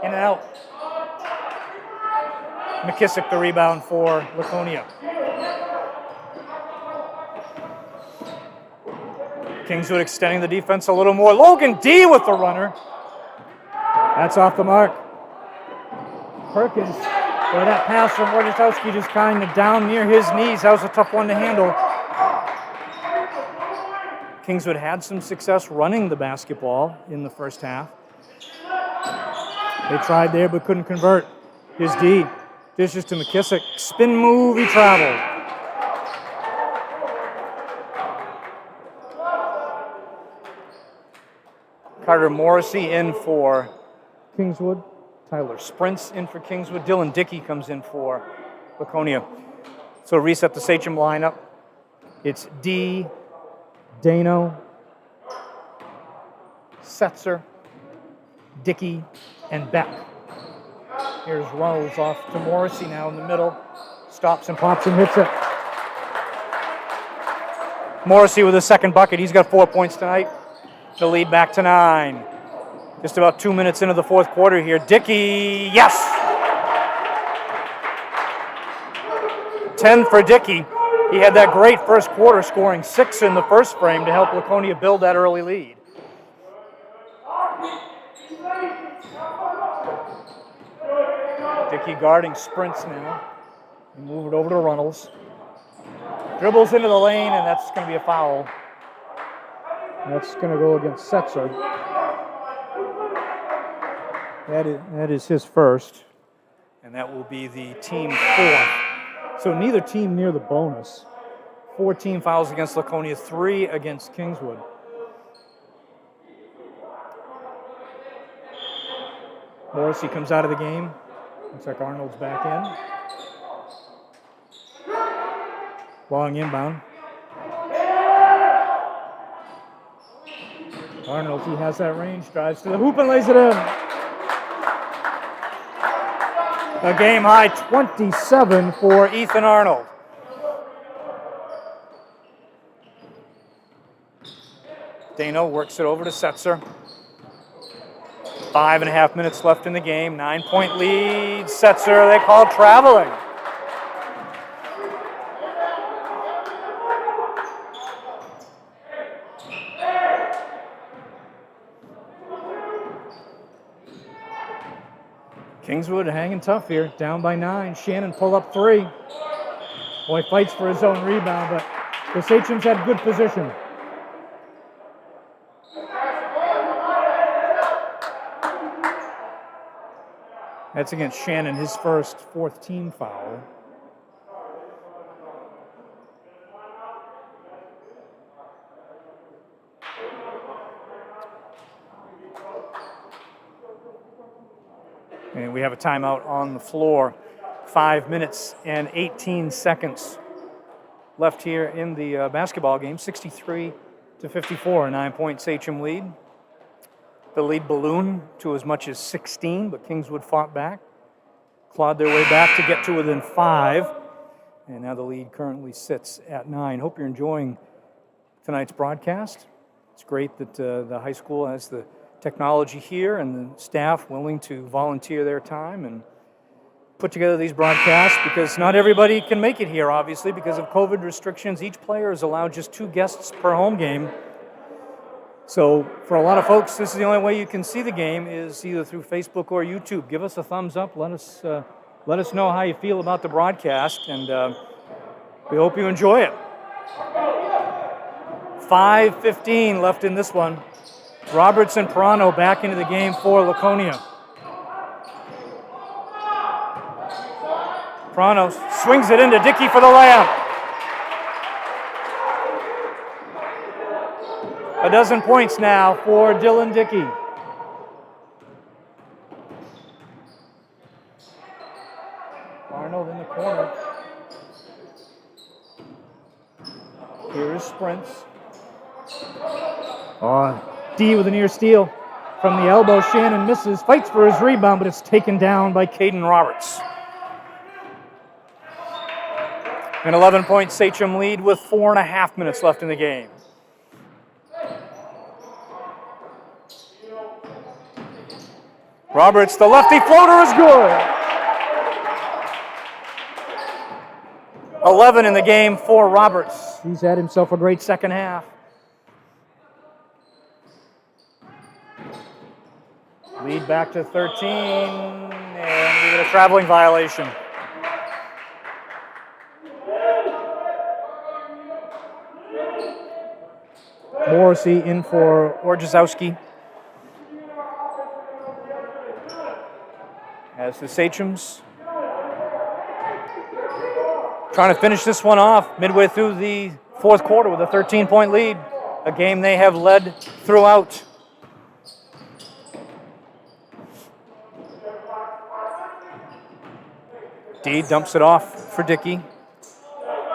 in and out. McKissick the rebound for Laconia. Kingswood extending the defense a little more. Logan D with the runner. That's off the mark. Perkins, boy, that pass from Wojciechowski just kind of down near his knees. That was a tough one to handle. Kingswood had some success running the basketball in the first half. They tried there but couldn't convert. Here's D. Dishes to McKissick. Spin move, he traveled. Carter Morrissey in for Kingswood. Tyler Sprints in for Kingswood. Dylan Dickey comes in for Laconia. So reset the Sachem lineup. It's D, Dano, Setzer, Dickey, and Beck. Here's Reynolds off to Morrissey now in the middle. Stops and pops and hits it. Morrissey with his second bucket. He's got 4 points tonight. The lead back to 9. Just about 2 minutes into the fourth quarter here. Dickey, yes! 10 for Dickey. He had that great first quarter, scoring 6 in the first frame to help Laconia build that early lead. Dickey guarding Sprints now. Move it over to Runnels. Dribbles into the lane, and that's going to be a foul. That's going to go against Setzer. That is his first. And that will be the team 4th. So neither team near the bonus. 4 team fouls against Laconia, 3 against Kingswood. Morrissey comes out of the game. Looks like Arnold's back in. Long inbound. Arnold, he has that range, drives to the hoop and lays it in. A game high 27 for Ethan Arnold. Dano works it over to Setzer. 5.5 minutes left in the game. 9-point lead. Setzer, they call traveling. Kingswood hanging tough here, down by 9. Shannon pull up 3. Boy fights for his own rebound, but the Sachems had good position. That's against Shannon, his first fourth team foul. And we have a timeout on the floor. 5 minutes and 18 seconds left here in the basketball game. 63-54, a 9-point Sachem lead. The lead ballooned to as much as 16, but Kingswood fought back, clawed their way back to get to within 5. And now the lead currently sits at 9. Hope you're enjoying tonight's broadcast. It's great that the high school has the technology here and the staff willing to volunteer their time and put together these broadcasts, because not everybody can make it here, obviously, because of COVID restrictions. Each player is allowed just 2 guests per home game. So for a lot of folks, this is the only way you can see the game, is either through Facebook or YouTube. Give us a thumbs up. Let us know how you feel about the broadcast, and we hope you enjoy it. 5:15 left in this one. Roberts and Perano back into the game for Laconia. Perano swings it into Dickey for the layup. A dozen points now for Dylan Dickey. Arnold in the corner. Here is Sprints. D with a near steal from the elbow. Shannon misses, fights for his rebound, but it's taken down by Caden Roberts. An 11-point Sachem lead with 4.5 minutes left in the game. Roberts, the lefty floater is good. 11 in the game for Roberts. He's had himself a great second half. Lead back to 13, and we get a traveling violation. Morrissey in for Orjaszowski. As the Sachems trying to finish this one off midway through the fourth quarter with a 13-point lead, a game they have led throughout. D dumps it off for Dickey.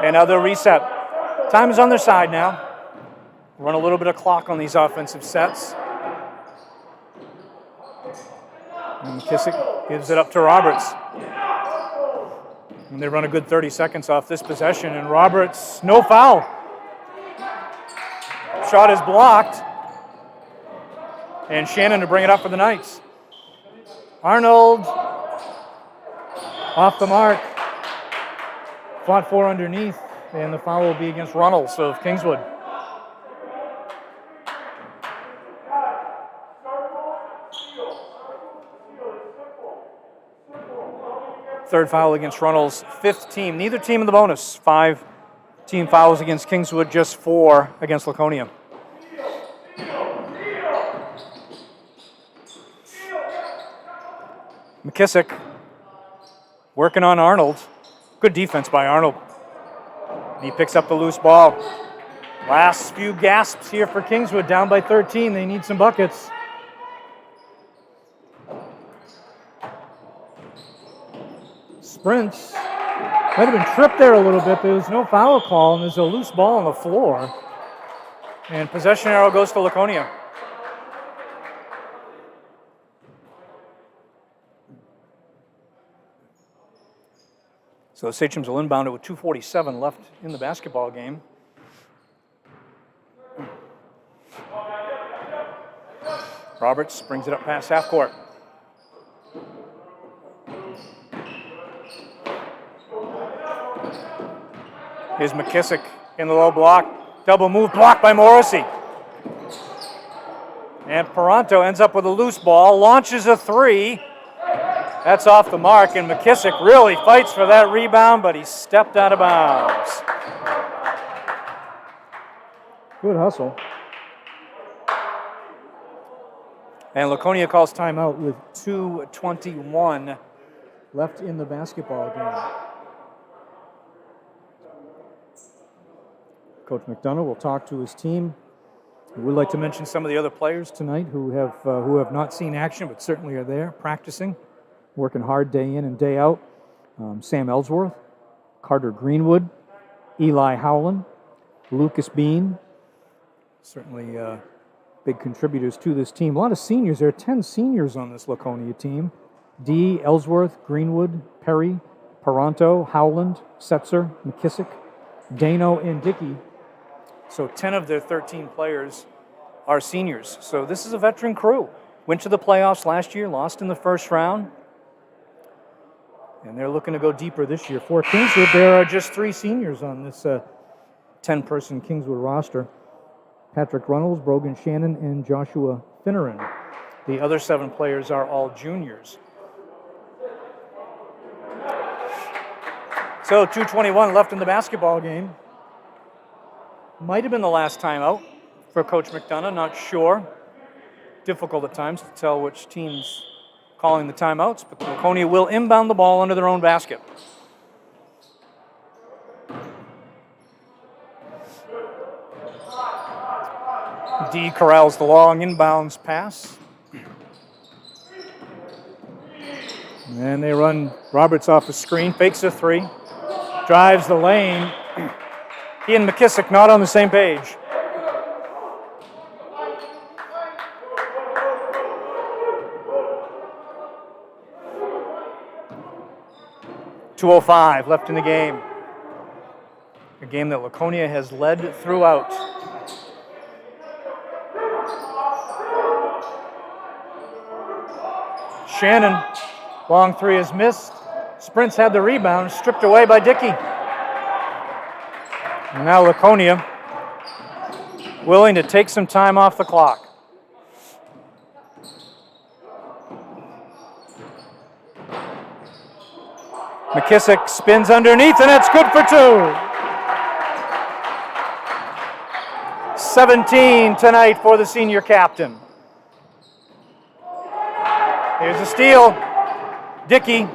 Another reset. Time is on their side now. Run a little bit of clock on these offensive sets. And McKissick gives it up to Roberts. And they run a good 30 seconds off this possession, and Roberts, no foul. Shot is blocked. And Shannon to bring it up for the Knights. Arnold off the mark. Fought for underneath, and the foul will be against Runnels of Kingswood. Third foul against Runnels, 5th team. Neither team in the bonus. 5 team fouls against Kingswood, just 4 against Laconia. McKissick working on Arnold. Good defense by Arnold. And he picks up the loose ball. Last few gasps here for Kingswood, down by 13. They need some buckets. Sprints. Might have been tripped there a little bit. There was no foul call, and there's a loose ball on the floor. And possession arrow goes to Laconia. So the Sachems will inbound it with 2:47 left in the basketball game. Roberts brings it up past half court. Here's McKissick in the low block. Double move blocked by Morrissey. And Perano ends up with a loose ball, launches a 3. That's off the mark, and McKissick really fights for that rebound, but he stepped out of bounds. Good hustle. And Laconia calls timeout with 2:21 left in the basketball game. Coach McDonough will talk to his team. We'd like to mention some of the other players tonight who have not seen action but certainly are there practicing, Working hard day in and day out. Sam Ellsworth, Carter Greenwood, Eli Howland, Lucas Bean. certainly big contributors to this team. A lot of seniors. There are 10 seniors on this Laconia team. D, Ellsworth, Greenwood, Perry, Paranto, Howland, Setzer, McKissick, Dano, and Dickey. So 10 of their 13 players are seniors. So this is a veteran crew. Went to the playoffs last year, lost in the first round. And they're looking to go deeper this year. For Kingswood, there are just 3 seniors on this 10-person Kingswood roster. Patrick Runnels, Brogan Shannon, and Joshua Finneran. The other 7 players are all juniors. So 2:21 left in the basketball game. Might have been the last timeout for Coach McDonough, not sure. Difficult at times to tell which team's calling the timeouts, but Laconia will inbound the ball under their own basket. D corrals the long inbounds pass. And they run Roberts off the screen, fakes a 3, drives the lane. He and McKissick not on the same page. .205 left in the game. A game that Laconia has led throughout. Shannon, long 3 is missed. Sprints had the rebound, stripped away by Dickey. And now Laconia willing to take some time off the clock. McKissick spins underneath, and it's good for 2. 17 tonight for the senior captain. Here's a steal. Dickey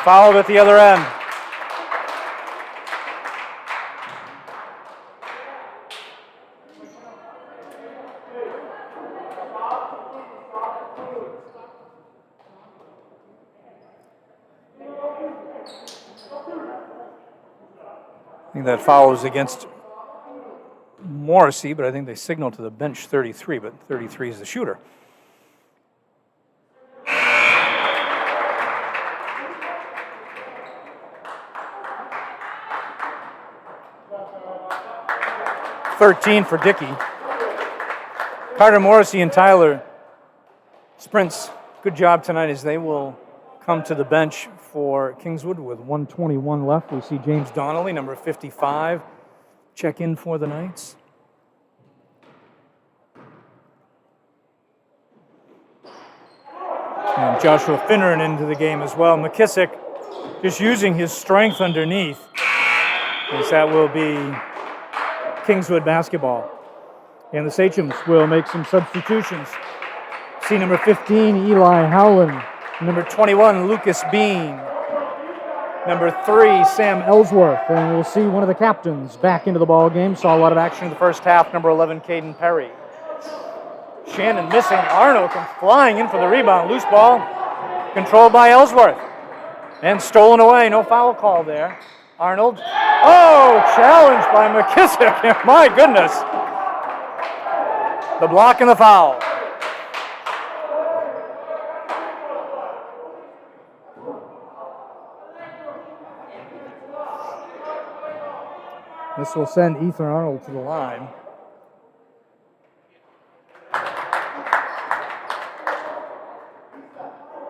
fouled at the other end. I think that foul is against Morrissey, but I think they signaled to the bench 33, but 33 is the shooter. .13 for Dickey. Carter Morrissey and Tyler Sprints, good job tonight as they will come to the bench for Kingswood with 1:21 left. We see James Donnelly, number 55, check in for the Knights. And Joshua Finneran into the game as well. McKissick just using his strength underneath, as that will be Kingswood basketball. And the Sachems will make some substitutions. See number 15, Eli Howland. Number 21, Lucas Bean. Number 3, Sam Ellsworth. And we'll see one of the captains back into the ball game. Saw a lot of action in the first half. Number 11, Caden Perry. Shannon missing. Arnold flying in for the rebound. Loose ball controlled by Ellsworth. And stolen away. No foul call there. Arnold. Oh, challenged by McKissick. My goodness. The block and the foul. This will send Ethan Arnold to the line.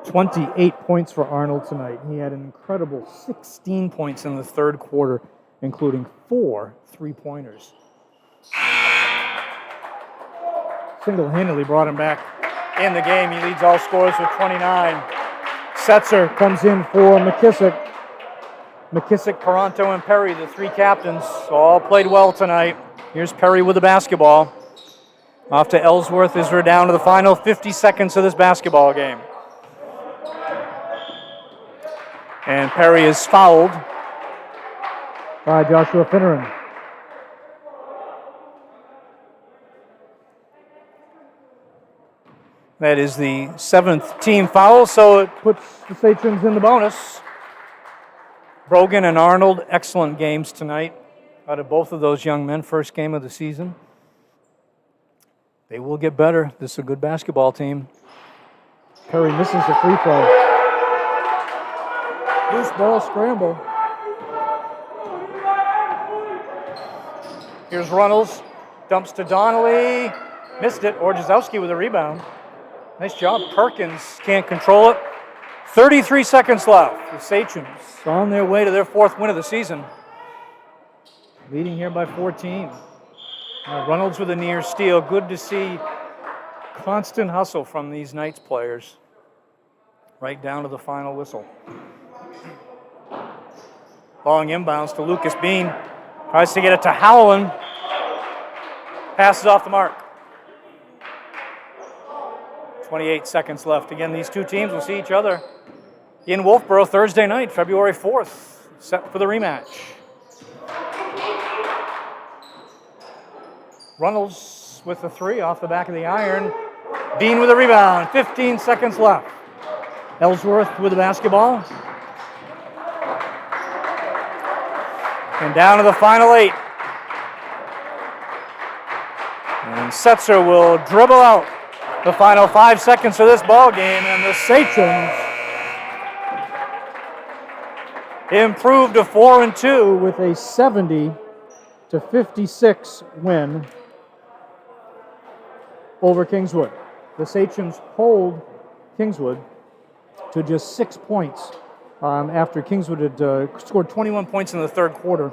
.28 points for Arnold tonight. He had an incredible 16 points in the third quarter, including 4 3-pointers. Single-handedly brought him back in the game. He leads all scorers with 29. Setzer comes in for McKissick. McKissick, Paranto, and Perry, the three captains, all played well tonight. Here's Perry with the basketball. Off to Ellsworth as we're down to the final 50 seconds of this basketball game. And Perry is fouled. By Joshua Finneran. That is the 7th team foul, so it puts the Sachems in the bonus. Brogan and Arnold, excellent games tonight out of both of those young men. First game of the season. They will get better. This is a good basketball team. Perry misses the free throw. Loose ball scramble. Here's Runnels. Dumps to Donnelly. Missed it. Orzechowski with a rebound. Nice job. Perkins can't control it. 33 seconds left. The Sachems on their way to their 4th win of the season. Leading here by 14. Runnels with a near steal. Good to see constant hustle from these Knights players. Right down to the final whistle. Long inbounds to Lucas Bean. Tries to get it to Howland. Passes off the mark. 28 seconds left. Again, these two teams will see each other in Wolfboro Thursday night, February 4th, set for the rematch. Runnels with the three off the back of the iron. Bean with a rebound. 15 seconds left. Ellsworth with the basketball. And down to the final 8. And Setzer will dribble out the final 5 seconds of this ball game, and the Sachems improved to 4-2 with a 70-56 win over Kingswood. The Sachems hold Kingswood to just 6 points after Kingswood had scored 21 points in the third quarter.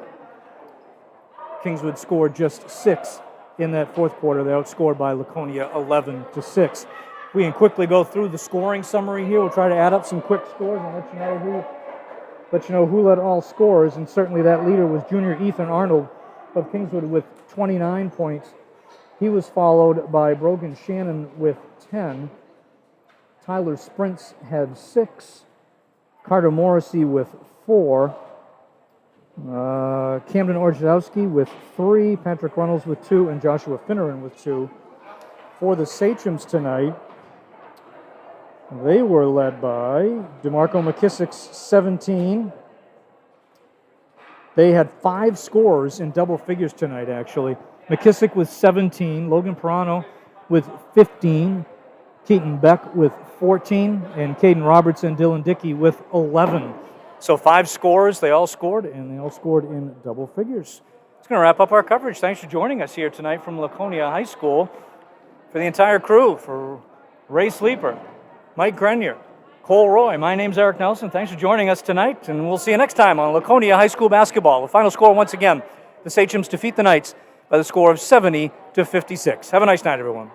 Kingswood scored just 6 in that fourth quarter. They outscored by Laconia 11-6. We can quickly go through the scoring summary here. We'll try to add up some quick scores and let you know who led all scorers. And certainly that leader was junior Ethan Arnold of Kingswood with 29 points. He was followed by Brogan Shannon with 10. Tyler Sprints had 6. Carter Morrissey with 4. Camden Orzechowski with 3. Patrick Runnels with 2. And Joshua Finneran with 2. For the Sachems tonight, they were led by DeMarco McKissick's 17. They had 5 scorers in double figures tonight, actually. McKissick with 17, Logan Perano with 15, Keaton Beck with 14, and Caden Roberts and Dylan Dickey with 11. So 5 scorers, they all scored, and they all scored in double figures. It's going to wrap up our coverage. Thanks for joining us here tonight from Laconia High School. For the entire crew, for Ray Sleeper, Mike Grenier, Cole Roy, my name's Eric Nelson. Thanks for joining us tonight, and we'll see you next time on Laconia High School basketball. The final score, once again, the Sachems defeat the Knights by the score of 70-56. Have a nice night, everyone.